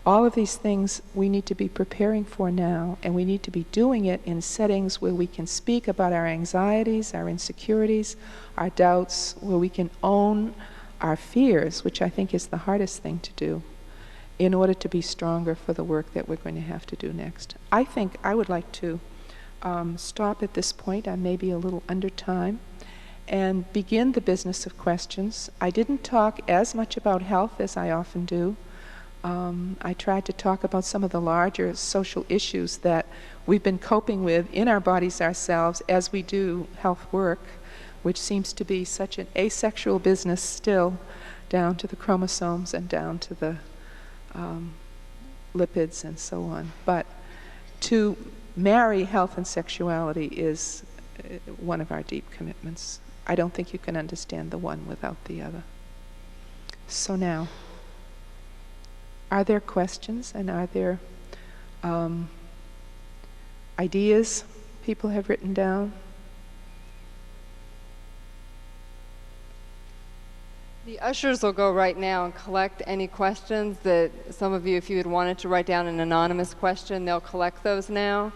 All of these things we need to be preparing for now, and we need to be doing it in settings where we can speak about our anxieties, our insecurities, our doubts, where we can own our fears, which I think is the hardest thing to do, in order to be stronger for the work that we're going to have to do next. I think I would like to stop at this point. I may be a little under time, and begin the business of questions. I didn't talk as much about health as I often do. I tried to talk about some of the larger social issues that we've been coping with in our bodies ourselves as we do health work, which seems to be such an asexual business still, down to the chromosomes and down to the lipids and so on. But to marry health and sexuality is one of our deep commitments. I don't think you can understand the one without the other. So now, are there questions, and are there ideas people have written down? The ushers will go right now and collect any questions that some of you, if you had wanted to write down an anonymous question, they'll collect those now.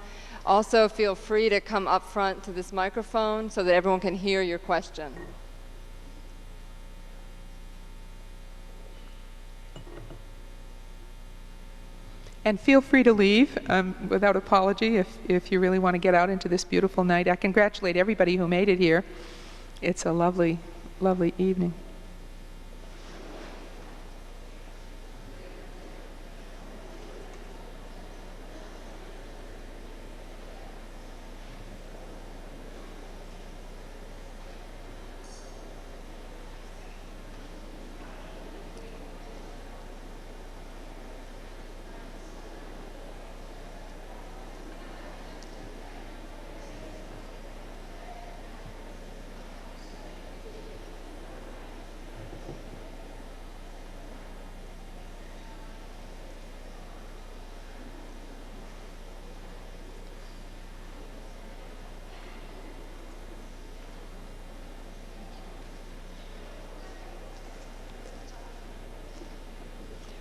Also, feel free to come up front to this microphone so that everyone can hear your question. And feel free to leave without apology if you really want to get out into this beautiful night. I congratulate everybody who made it here. It's a lovely, lovely evening.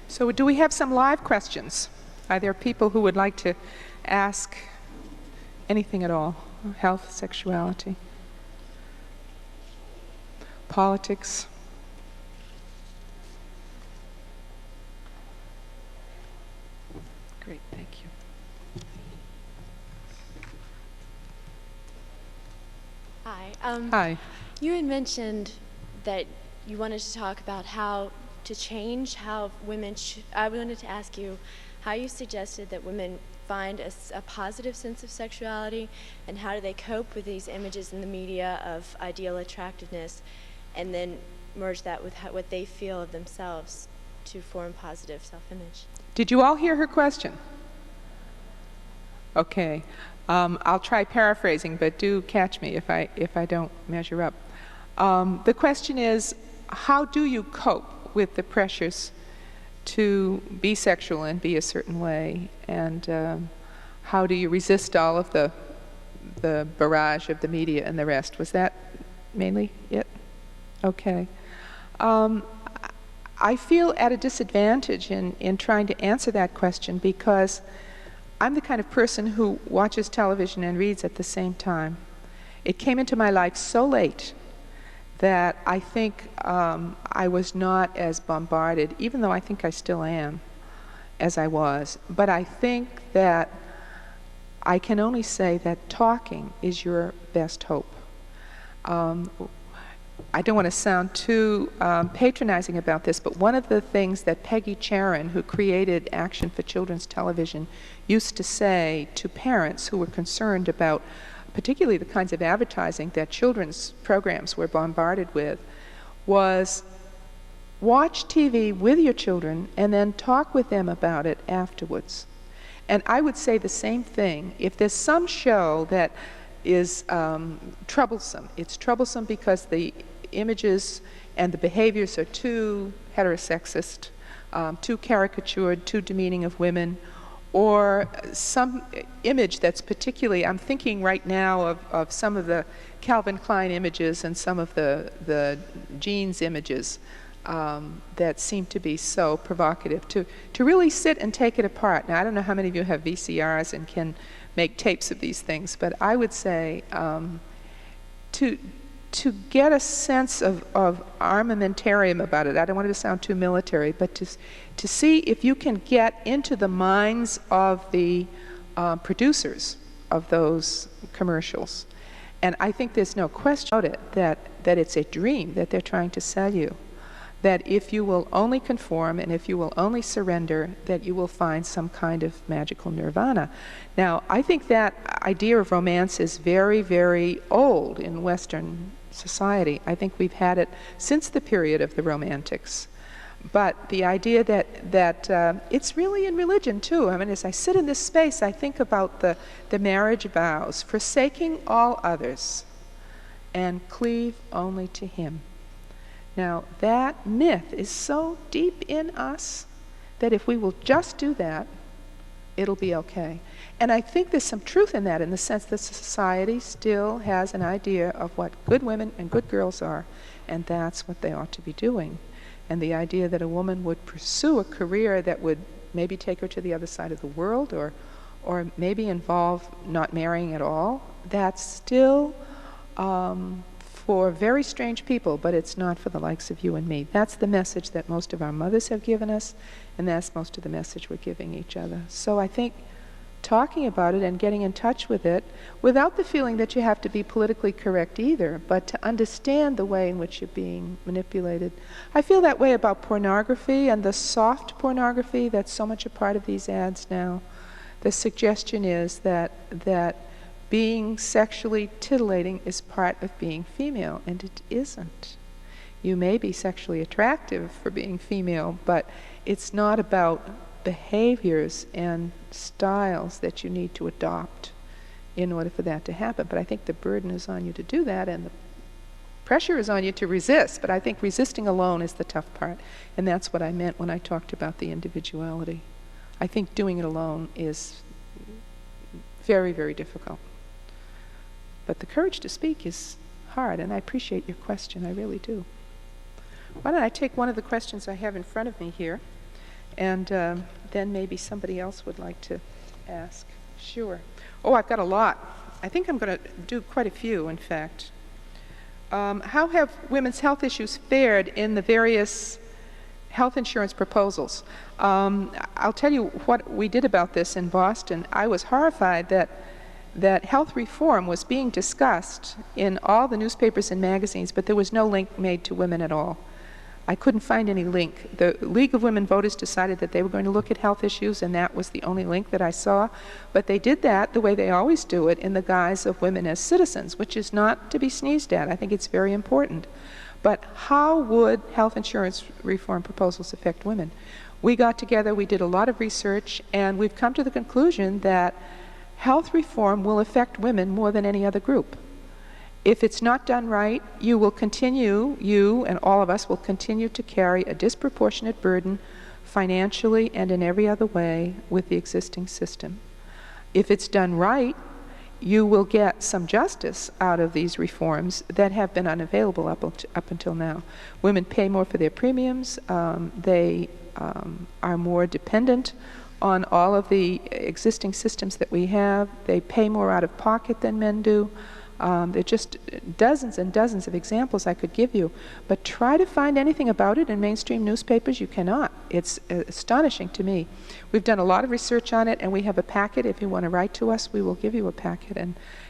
So do we have some live questions? Are there people who would like to ask anything at all? Health, sexuality, politics? Great, thank you. Hi. Hi. You had mentioned that you wanted to talk about how to change how women I wanted to ask you how you suggested that women find a positive sense of sexuality, and how do they cope with these images in the media of ideal attractiveness, and then merge that with what they feel of themselves to form positive self-image. Did you all hear her question? Okay. I'll try paraphrasing, but do catch me if I don't measure up. The question is, how do you cope with the pressures to be sexual and be a certain way, and how do you resist all of the barrage of the media and the rest? Was that mainly it? Okay. I feel at a disadvantage in trying to answer that question because I'm the kind of person who watches television and reads at the same time. It came into my life so late that I think I was not as bombarded, even though I think I still am, as I was. But I think that I can only say that talking is your best hope. I don't want to sound too patronizing about this, but one of the things that Peggy Charon, who created Action for Children's Television, used to say to parents who were concerned about particularly the kinds of advertising that children's programs were bombarded with, was watch TV with your children and then talk with them about it afterwards. And I would say the same thing. If there's some show that is troublesome, it's troublesome because the images and the behaviors are too heterosexist, too caricatured, too demeaning of women, or some image that's particularly, I'm thinking right now of some of the Calvin Klein images and some of the jeans images that seem to be so provocative, to really sit and take it apart. Now, I don't know how many of you have VCRs and can make tapes of these things, but I would say to get a sense of armamentarium about it, I don't want it to sound too military, but to see if you can get into the minds of the producers of those commercials. And I think there's no question about it that it's a dream that they're trying to sell you. That if you will only conform and if you will only surrender, that you will find some kind of magical nirvana. Now, I think that idea of romance is very, very old in Western society. I think we've had it since the period of the Romantics. But the idea that it's really in religion too. I mean, as I sit in this space, I think about the marriage vows, forsaking all others and cleave only to him. Now, that myth is so deep in us that if we will just do that, it'll be okay. And I think there's some truth in that, in the sense that society still has an idea of what good women and good girls are, and that's what they ought to be doing. And the idea that a woman would pursue a career that would maybe take her to the other side of the world, or maybe involve not marrying at all, that's still for very strange people, but it's not for the likes of you and me. That's the message that most of our mothers have given us, and that's most of the message we're giving each other. So I think talking about it and getting in touch with it, without the feeling that you have to be politically correct either, but to understand the way in which you're being manipulated. I feel that way about pornography and the soft pornography that's so much a part of these ads now. The suggestion is that being sexually titillating is part of being female, and it isn't. You may be sexually attractive for being female, but it's not about behaviors and styles that you need to adopt in order for that to happen. But I think the burden is on you to do that, and the pressure is on you to resist. But I think resisting alone is the tough part, and that's what I meant when I talked about the individuality. I think doing it alone is very, very difficult. But the courage to speak is hard, and I appreciate your question, I really do. Why don't I take one of the questions I have in front of me here, and then maybe somebody else would like to ask. Sure. Oh, I've got a lot. I think I'm going to do quite a few, in fact. How have women's health issues fared in the various health insurance proposals? I'll tell you what we did about this in Boston. I was horrified that that health reform was being discussed in all the newspapers and magazines, but there was no link made to women at all. I couldn't find any link. The League of Women Voters decided that they were going to look at health issues, and that was the only link that I saw. But they did that the way they always do it, in the guise of women as citizens, which is not to be sneezed at. I think it's very important. But how would health insurance reform proposals affect women? We got together, we did a lot of research, and we've come to the conclusion that health reform will affect women more than any other group. If it's not done right, you and all of us will continue to carry a disproportionate burden financially and in every other way with the existing system. If it's done right, you will get some justice out of these reforms that have been unavailable up until now. Women pay more for their premiums. They are more dependent on all of the existing systems that we have. They pay more out of pocket than men do. There are just dozens and dozens of examples I could give you, but try to find anything about it in mainstream newspapers. You cannot. It's astonishing to me. We've done a lot of research on it, and we have a packet. If you want to write to us, we will give you a packet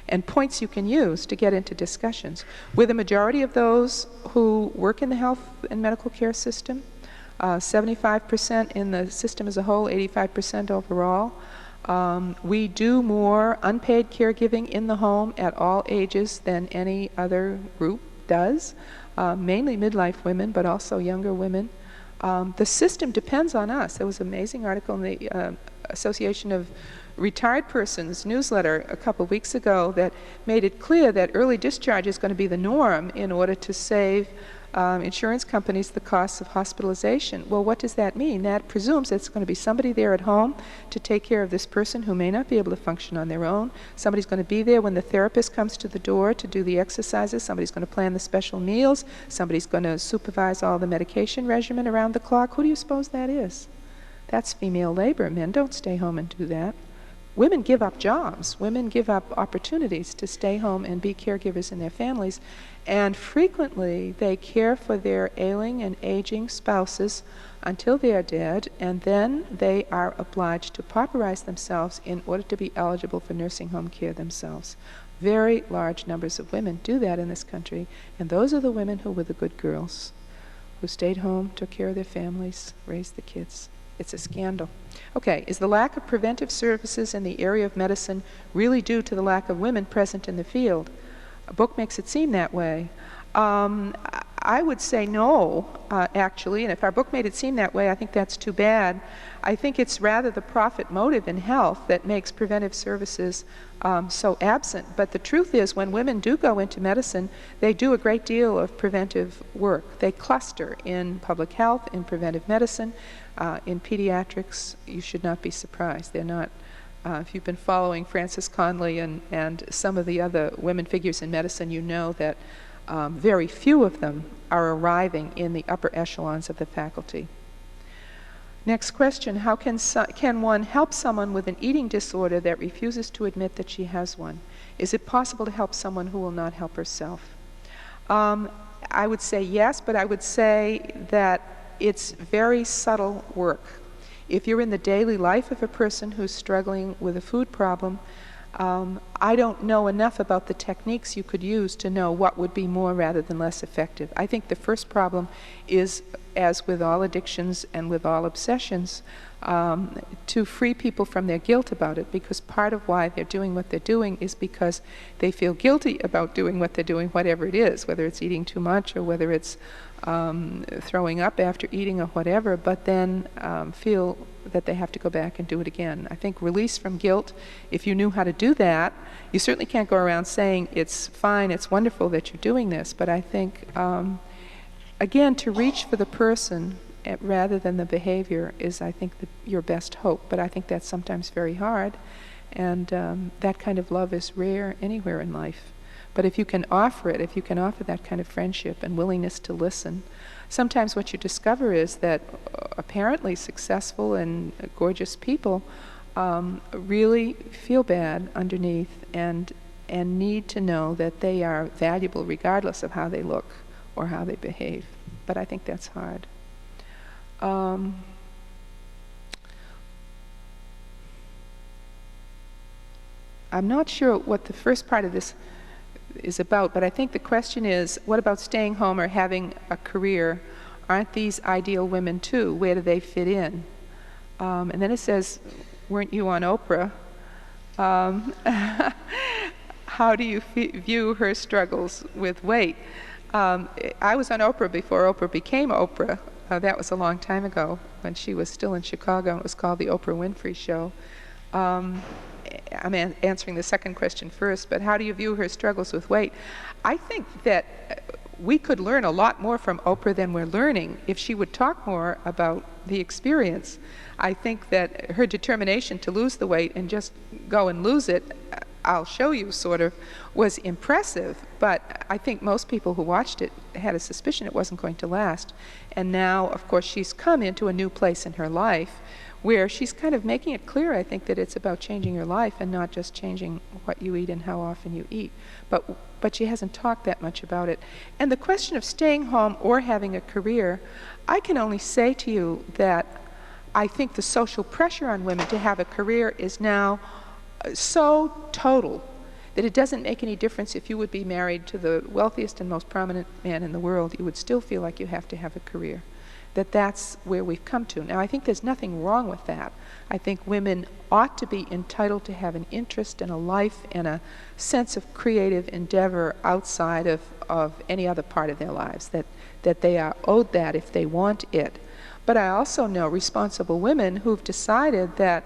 and points you can use to get into discussions. With a majority of those who work in the health and medical care system, 75% in the system as a whole, 85% overall. We do more unpaid caregiving in the home at all ages than any other group does, mainly midlife women, but also younger women. The system depends on us. There was an amazing article in the Association of Retired Persons newsletter a couple of weeks ago that made it clear that early discharge is going to be the norm in order to save insurance companies the costs of hospitalization. Well, what does that mean? That presumes that it's going to be somebody there at home to take care of this person who may not be able to function on their own. Somebody's going to be there when the therapist comes to the door to do the exercises. Somebody's going to plan the special meals. Somebody's going to supervise all the medication regimen around the clock. Who do you suppose that is? That's female labor. Men don't stay home and do that. Women give up jobs. Women give up opportunities to stay home and be caregivers in their families. And frequently, they care for their ailing and aging spouses until they are dead, and then they are obliged to pauperize themselves in order to be eligible for nursing home care themselves. Very large numbers of women do that in this country, and those are the women who were the good girls, who stayed home, took care of their families, raised the kids. It's a scandal. Okay, is the lack of preventive services in the area of medicine really due to the lack of women present in the field? A book makes it seem that way. I would say no, actually, and if our book made it seem that way, I think that's too bad. I think it's rather the profit motive in health that makes preventive services so absent. But the truth is, when women do go into medicine, they do a great deal of preventive work. They cluster in public health, in preventive medicine, in pediatrics. You should not be surprised. They're not. If you've been following Frances Conley and some of the other women figures in medicine, you know that very few of them are arriving in the upper echelons of the faculty. Next question, how can one help someone with an eating disorder that refuses to admit that she has one? Is it possible to help someone who will not help herself? I would say yes, but I would say that it's very subtle work. If you're in the daily life of a person who's struggling with a food problem, I don't know enough about the techniques you could use to know what would be more rather than less effective. I think the first problem is, as with all addictions and with all obsessions, to free people from their guilt about it, because part of why they're doing what they're doing is because they feel guilty about doing what they're doing, whatever it is, whether it's eating too much or whether it's throwing up after eating or whatever, but then feel that they have to go back and do it again. I think release from guilt, if you knew how to do that, you certainly can't go around saying it's fine, it's wonderful that you're doing this, but I think, again, to reach for the person rather than the behavior is, I think, your best hope, but I think that's sometimes very hard, and that kind of love is rare anywhere in life. But if you can offer it, if you can offer that kind of friendship and willingness to listen, sometimes what you discover is that apparently successful and gorgeous people really feel bad underneath and need to know that they are valuable regardless of how they look or how they behave. But I think that's hard. I'm not sure what the first part of this is about, but I think the question is, what about staying home or having a career? Aren't these ideal women too? Where do they fit in? And then it says, weren't you on Oprah? How do you view her struggles with weight? I was on Oprah before Oprah became Oprah. That was a long time ago when she was still in Chicago, and it was called The Oprah Winfrey Show. I'm answering the second question first, but how do you view her struggles with weight? I think that we could learn a lot more from Oprah than we're learning if she would talk more about the experience. I think that her determination to lose the weight and just go and lose it, I'll show you sort of, was impressive, but I think most people who watched it had a suspicion it wasn't going to last. And now, of course, she's come into a new place in her life where she's kind of making it clear, I think, that it's about changing your life and not just changing what you eat and how often you eat. But she hasn't talked that much about it. And the question of staying home or having a career, I can only say to you that I think the social pressure on women to have a career is now so total that it doesn't make any difference if you would be married to the wealthiest and most prominent man in the world. You would still feel like you have to have a career. That's where we've come to. Now, I think there's nothing wrong with that. I think women ought to be entitled to have an interest and a life and a sense of creative endeavor outside of any other part of their lives, that they are owed that if they want it. But I also know responsible women who've decided that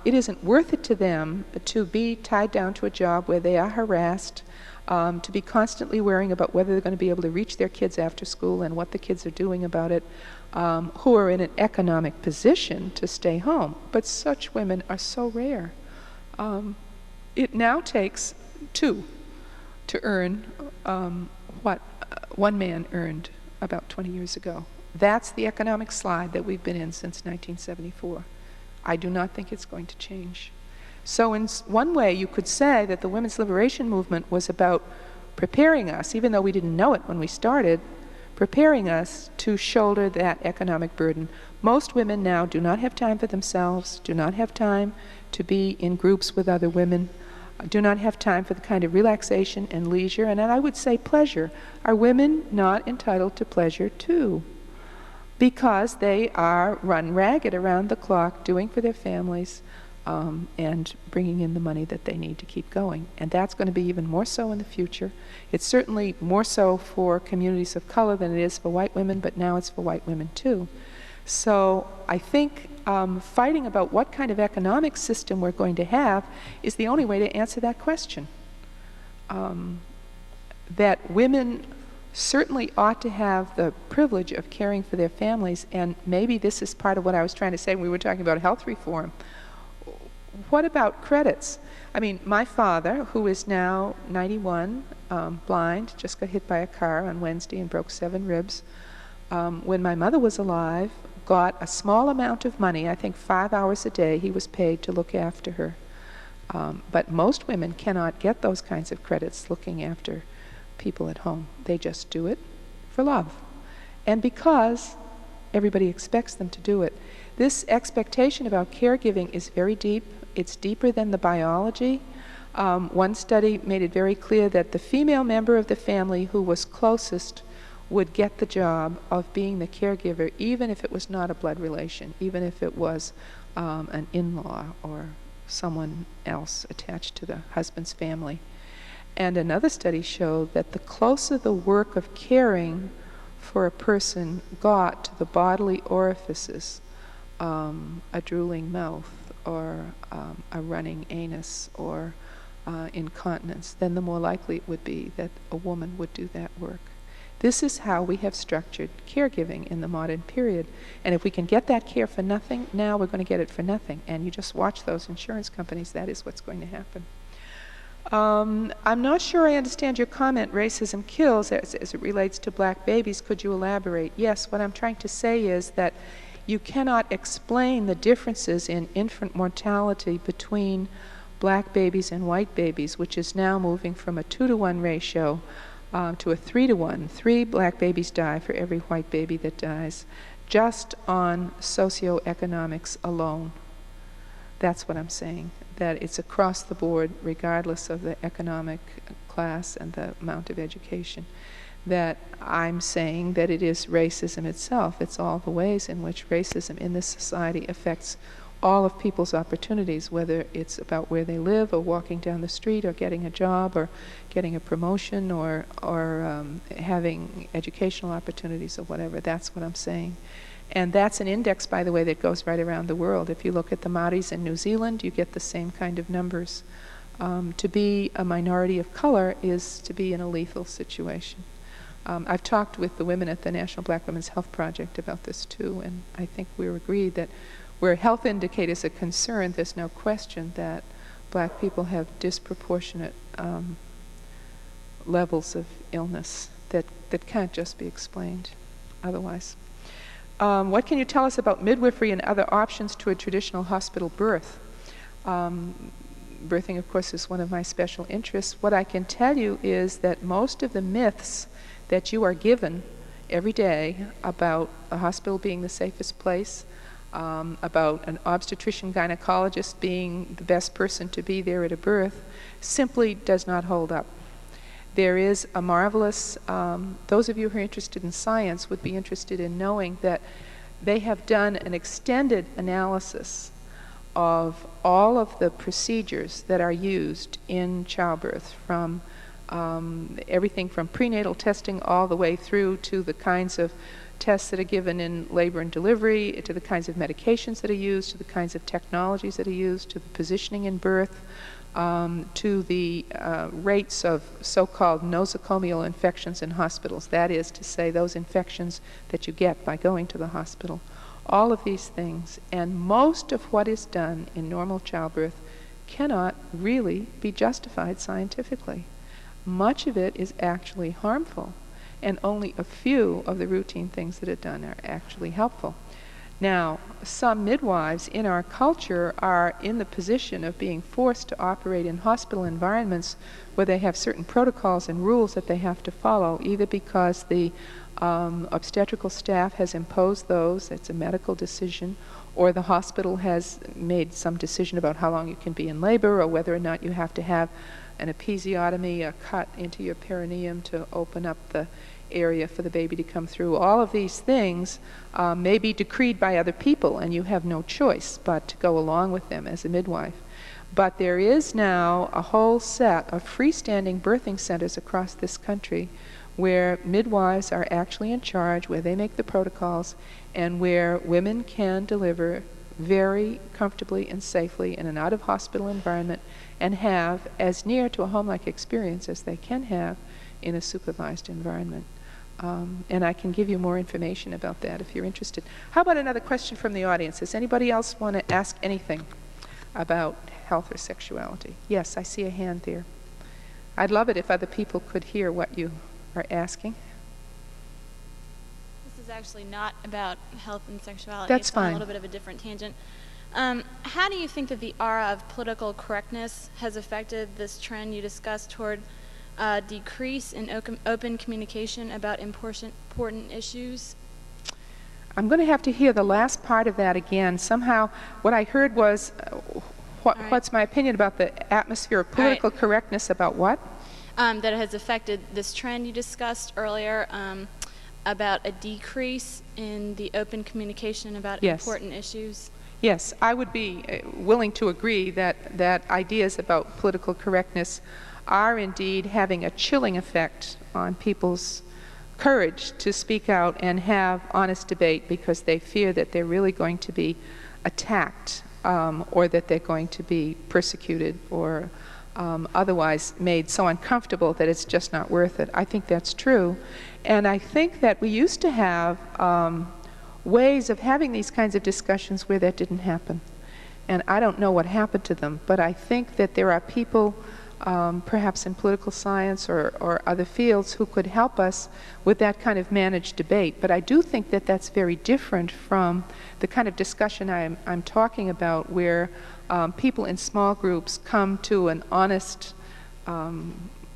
it isn't worth it to them to be tied down to a job where they are harassed, to be constantly worrying about whether they're going to be able to reach their kids after school and what the kids are doing about it, who are in an economic position to stay home. But such women are so rare. It now takes two to earn what one man earned about 20 years ago. That's the economic slide that we've been in since 1974. I do not think it's going to change. So in one way, you could say that the women's liberation movement was about preparing us, even though we didn't know it when we started, preparing us to shoulder that economic burden. Most women now do not have time for themselves, do not have time to be in groups with other women, do not have time for the kind of relaxation and leisure, and I would say pleasure. Are women not entitled to pleasure too? Because they are run ragged around the clock, doing for their families, and bringing in the money that they need to keep going. And that's going to be even more so in the future. It's certainly more so for communities of color than it is for white women, but now it's for white women too. So I think fighting about what kind of economic system we're going to have is the only way to answer that question. That women certainly ought to have the privilege of caring for their families, and maybe this is part of what I was trying to say when we were talking about health reform. What about credits? I mean, my father, who is now 91, blind, just got hit by a car on Wednesday and broke 7 ribs. When my mother was alive, got a small amount of money, I think 5 hours a day he was paid to look after her. But most women cannot get those kinds of credits looking after people at home. They just do it for love. And because everybody expects them to do it. This expectation about caregiving is very deep. It's deeper than the biology. One study made it very clear that the female member of the family who was closest would get the job of being the caregiver, even if it was not a blood relation, even if it was an in-law or someone else attached to the husband's family. And another study showed that the closer the work of caring for a person got to the bodily orifices, a drooling mouth or a running anus or incontinence, then the more likely it would be that a woman would do that work. This is how we have structured caregiving in the modern period. And if we can get that care for nothing, now we're going to get it for nothing. And you just watch those insurance companies, that is what's going to happen. I'm not sure I understand your comment, racism kills, as it relates to black babies. Could you elaborate? Yes, what I'm trying to say is that you cannot explain the differences in infant mortality between black babies and white babies, which is now moving from a 2-to-1 ratio to a 3-to-1. 3 black babies die for every white baby that dies, just on socioeconomics alone. That's what I'm saying. that it's across the board, regardless of the economic class and the amount of education, that I'm saying that it is racism itself. It's all the ways in which racism in this society affects all of people's opportunities, whether it's about where they live or walking down the street or getting a job or getting a promotion or having educational opportunities or whatever. That's what I'm saying. And that's an index, by the way, that goes right around the world. If you look at the Maoris in New Zealand, you get the same kind of numbers. To be a minority of color is to be in a lethal situation. I've talked with the women at the National Black Women's Health Project about this too, and I think we're agreed that where health indicators are concerned, there's no question that black people have disproportionate levels of illness that can't just be explained otherwise. What can you tell us about midwifery and other options to a traditional hospital birth? Birthing, of course, is one of my special interests. What I can tell you is that most of the myths that you are given every day about a hospital being the safest place, about an obstetrician gynecologist being the best person to be there at a birth, simply does not hold up. There is a marvelous, those of you who are interested in science would be interested in knowing that they have done an extended analysis of all of the procedures that are used in childbirth, from everything from prenatal testing all the way through to the kinds of tests that are given in labor and delivery, to the kinds of medications that are used, to the kinds of technologies that are used, to the positioning in birth, to the rates of so-called nosocomial infections in hospitals. That is to say, those infections that you get by going to the hospital. All of these things, and most of what is done in normal childbirth cannot really be justified scientifically. Much of it is actually harmful, and only a few of the routine things that are done are actually helpful. Now, some midwives in our culture are in the position of being forced to operate in hospital environments where they have certain protocols and rules that they have to follow, either because the obstetrical staff has imposed those, it's a medical decision, or the hospital has made some decision about how long you can be in labor, or whether or not you have to have an episiotomy, a cut into your perineum to open up the area for the baby to come through. All of these things may be decreed by other people, and you have no choice but to go along with them as a midwife. But there is now a whole set of freestanding birthing centers across this country where midwives are actually in charge, where they make the protocols, and where women can deliver very comfortably and safely in an out-of-hospital environment and have as near to a home-like experience as they can have in a supervised environment. And I can give you more information about that if you're interested. How about another question from the audience? Does anybody else want to ask anything about health or sexuality? Yes, I see a hand there. I'd love it if other people could hear what you are asking. This is actually not about health and sexuality. That's it's on fine. a little bit of a different tangent. How do you think that the aura of political correctness has affected this trend you discussed toward decrease in open communication about important issues? I'm going to have to hear the last part of that again. Somehow, what I heard was, what's my opinion about the atmosphere of political correctness about what? That it has affected this trend you discussed earlier about a decrease in the open communication about important issues. Yes, I would be willing to agree that ideas about political correctness are indeed having a chilling effect on people's courage to speak out and have honest debate, because they fear that they're really going to be attacked or that they're going to be persecuted or otherwise made so uncomfortable that it's just not worth it. I think that's true. And I think that we used to have ways of having these kinds of discussions where that didn't happen. And I don't know what happened to them, but I think that there are people perhaps in political science or other fields who could help us with that kind of managed debate. But I do think that that's very different from the kind of discussion I'm talking about, where people in small groups come to an honest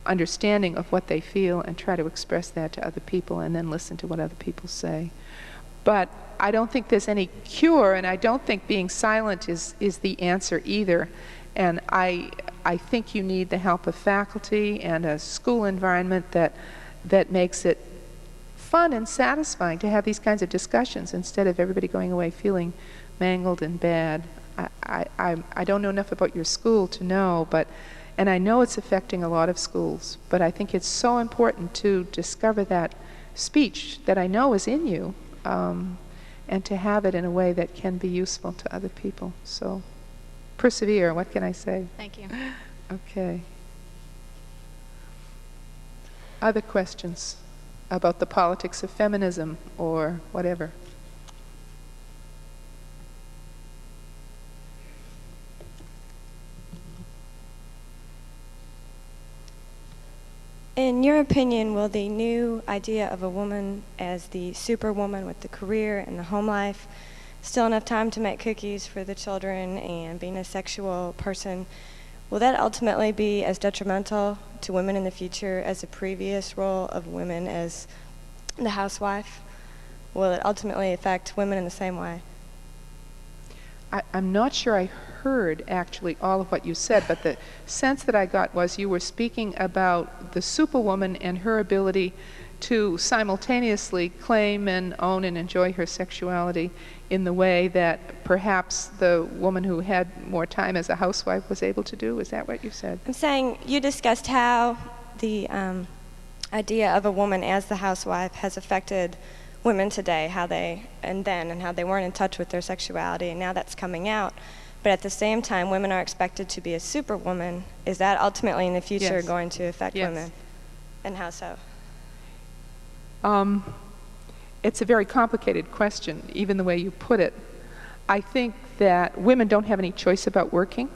understanding of what they feel and try to express that to other people and then listen to what other people say. But I don't think there's any cure, and I don't think being silent is the answer either. And I think you need the help of faculty and a school environment that makes it fun and satisfying to have these kinds of discussions instead of everybody going away feeling mangled and bad. I don't know enough about your school to know, and I know it's affecting a lot of schools, but I think it's so important to discover that speech that I know is in you, and to have it in a way that can be useful to other people. So persevere, what can I say? Thank you. Okay. Other questions about the politics of feminism or whatever? In your opinion, will the new idea of a woman as the superwoman with the career and the home life, still enough time to make cookies for the children and being a sexual person, will that ultimately be as detrimental to women in the future as the previous role of women as the housewife? Will it ultimately affect women in the same way? I'm not sure I heard actually all of what you said, but the sense that I got was you were speaking about the superwoman and her ability to simultaneously claim and own and enjoy her sexuality in the way that perhaps the woman who had more time as a housewife was able to do. Is that what you said? I'm saying you discussed how the idea of a woman as the housewife has affected women today, how they weren't in touch with their sexuality, and now that's coming out. But at the same time, women are expected to be a superwoman. Is that ultimately in the future Yes. going to affect Yes. women? And how so? It's a very complicated question, even the way you put it. I think that women don't have any choice about working,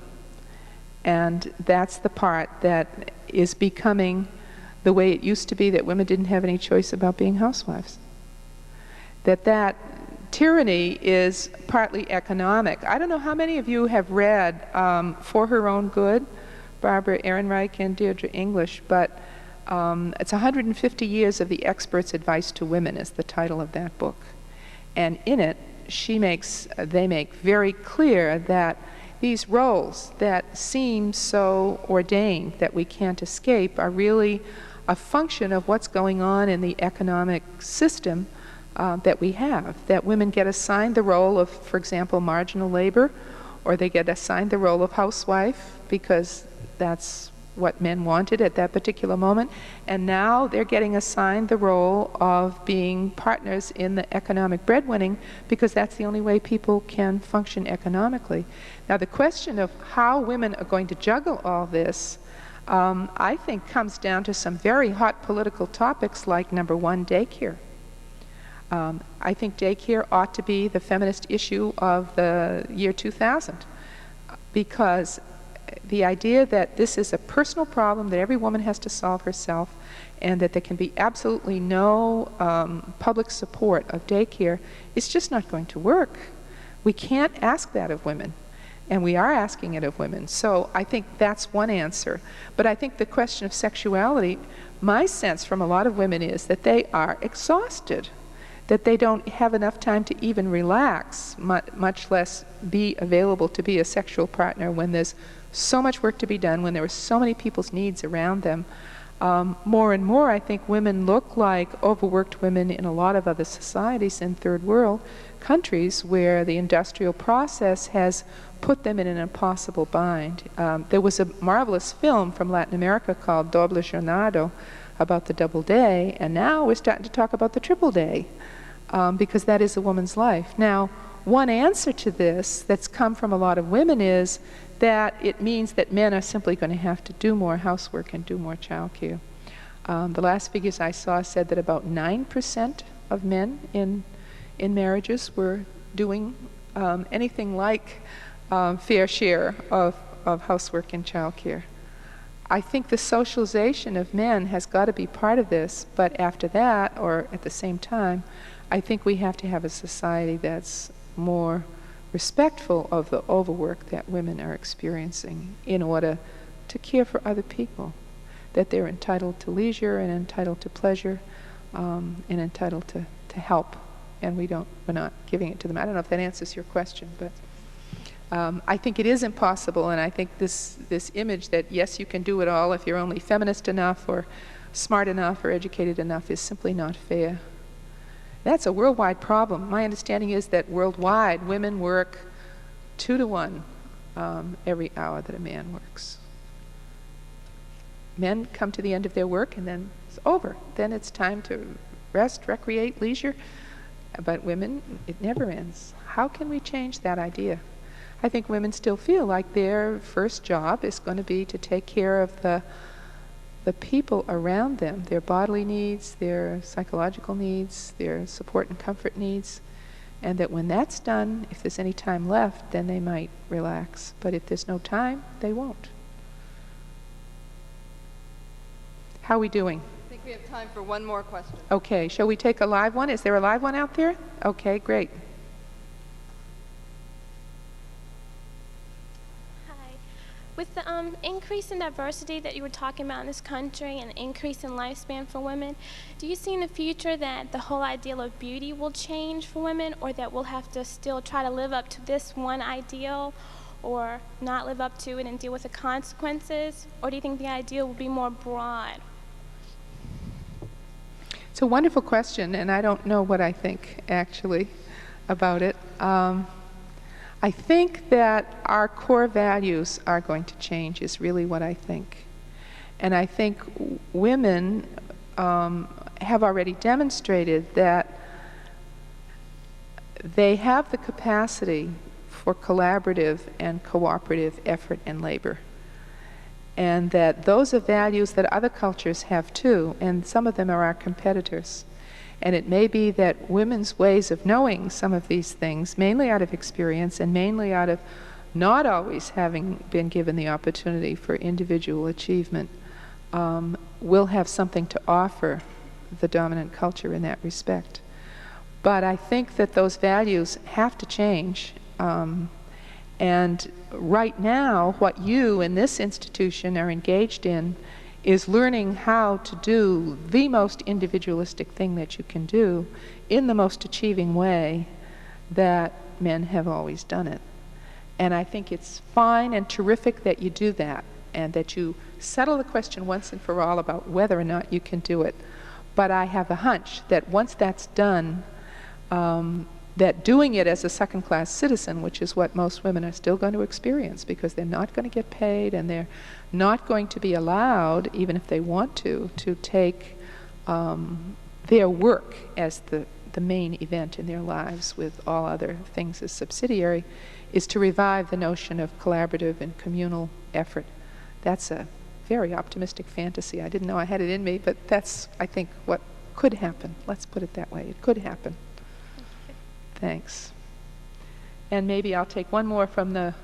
and that's the part that is becoming the way it used to be, that women didn't have any choice about being housewives. That tyranny is partly economic. I don't know how many of you have read For Her Own Good, Barbara Ehrenreich and Deirdre English, but it's 150 years of the expert's advice to women is the title of that book. And in it, they make very clear that these roles that seem so ordained that we can't escape are really a function of what's going on in the economic system that we have, that women get assigned the role of, for example, marginal labor, or they get assigned the role of housewife because that's what men wanted at that particular moment, and now they're getting assigned the role of being partners in the economic breadwinning because that's the only way people can function economically. Now the question of how women are going to juggle all this, I think comes down to some very hot political topics like, number one, daycare. I think daycare ought to be the feminist issue of the year 2000, because the idea that this is a personal problem that every woman has to solve herself and that there can be absolutely no public support of daycare is just not going to work. We can't ask that of women, and we are asking it of women. So I think that's one answer. But I think the question of sexuality, my sense from a lot of women is that they are exhausted, that they don't have enough time to even relax, much less be available to be a sexual partner when there's so much work to be done, when there are so many people's needs around them. More and more, I think women look like overworked women in a lot of other societies in third world countries where the industrial process has put them in an impossible bind. There was a marvelous film from Latin America called Doble Jornada about the double day, and now we're starting to talk about the triple day, because that is a woman's life. Now, one answer to this that's come from a lot of women is that it means that men are simply going to have to do more housework and do more childcare. The last figures I saw said that about 9% of men in marriages were doing anything like fair share of housework and childcare. I think the socialization of men has got to be part of this, but after that, or at the same time, I think we have to have a society that's more respectful of the overwork that women are experiencing in order to care for other people, that they're entitled to leisure and entitled to pleasure, and entitled to help, and we're not giving it to them. I don't know if that answers your question, but I think it is impossible, and I think this image that, yes, you can do it all if you're only feminist enough or smart enough or educated enough is simply not fair. That's a worldwide problem. My understanding is that worldwide, women work 2 to 1 every hour that a man works. Men come to the end of their work and then it's over. Then it's time to rest, recreate, leisure. But women, it never ends. How can we change that idea? I think women still feel like their first job is going to be to take care of the people around them, their bodily needs, their psychological needs, their support and comfort needs, and that when that's done, if there's any time left, then they might relax. But if there's no time, they won't. How are we doing? I think we have time for one more question. Okay, shall we take a live one? Is there a live one out there? Okay, great. With the increase in diversity that you were talking about in this country and increase in lifespan for women, do you see in the future that the whole ideal of beauty will change for women, or that we'll have to still try to live up to this one ideal or not live up to it and deal with the consequences? Or do you think the ideal will be more broad? It's a wonderful question, and I don't know what I think, actually, about it. I think that our core values are going to change, is really what I think. And I think women have already demonstrated that they have the capacity for collaborative and cooperative effort and labor. And that those are values that other cultures have too, and some of them are our competitors. And it may be that women's ways of knowing some of these things, mainly out of experience and mainly out of not always having been given the opportunity for individual achievement, will have something to offer the dominant culture in that respect. But I think that those values have to change. And right now, what you in this institution are engaged in is learning how to do the most individualistic thing that you can do in the most achieving way that men have always done it. And I think it's fine and terrific that you do that, and that you settle the question once and for all about whether or not you can do it. But I have a hunch that once that's done, that doing it as a second-class citizen, which is what most women are still going to experience, because they're not going to get paid and they're not going to be allowed, even if they want to take their work as the main event in their lives with all other things as subsidiary, is to revive the notion of collaborative and communal effort. That's a very optimistic fantasy. I didn't know I had it in me, but that's, I think, what could happen. Let's put it that way. It could happen. Thanks. And maybe I'll take one more from the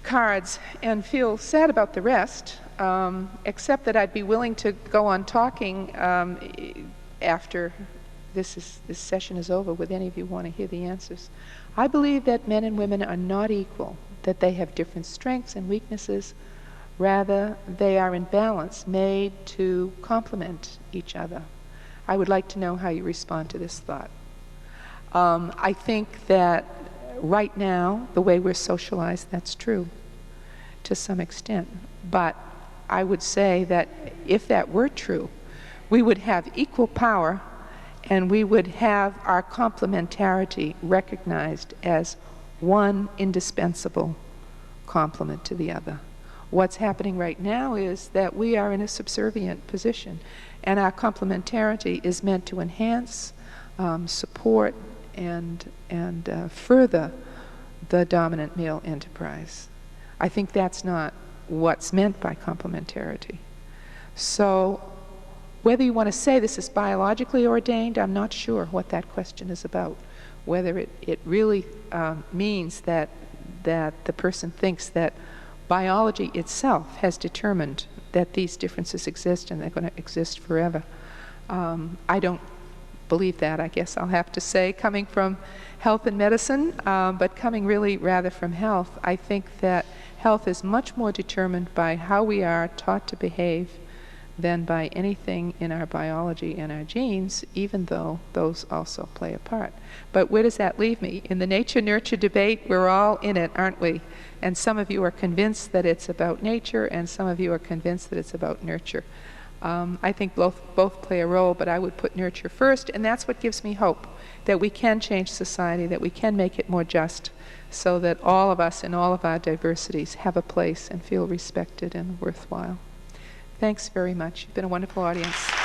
cards and feel sad about the rest, except that I'd be willing to go on talking after this session is over with any of you who want to hear the answers. I believe that men and women are not equal, that they have different strengths and weaknesses. Rather, they are in balance, made to complement each other. I would like to know how you respond to this thought. I think that right now, the way we're socialized, that's true to some extent. But I would say that if that were true, we would have equal power and we would have our complementarity recognized as one indispensable complement to the other. What's happening right now is that we are in a subservient position, and our complementarity is meant to enhance, support, and further the dominant male enterprise. I think that's not what's meant by complementarity. So whether you want to say this is biologically ordained, I'm not sure what that question is about. Whether it really means that the person thinks that biology itself has determined that these differences exist and they're going to exist forever. I don't believe that, I guess I'll have to say, coming from health and medicine, but coming really rather from health. I think that health is much more determined by how we are taught to behave than by anything in our biology and our genes, even though those also play a part. But where does that leave me? In the nature-nurture debate, we're all in it, aren't we? And some of you are convinced that it's about nature, and some of you are convinced that it's about nurture. I think both play a role, but I would put nurture first, and that's what gives me hope, that we can change society, that we can make it more just, so that all of us in all of our diversities have a place and feel respected and worthwhile. Thanks very much. You've been a wonderful audience.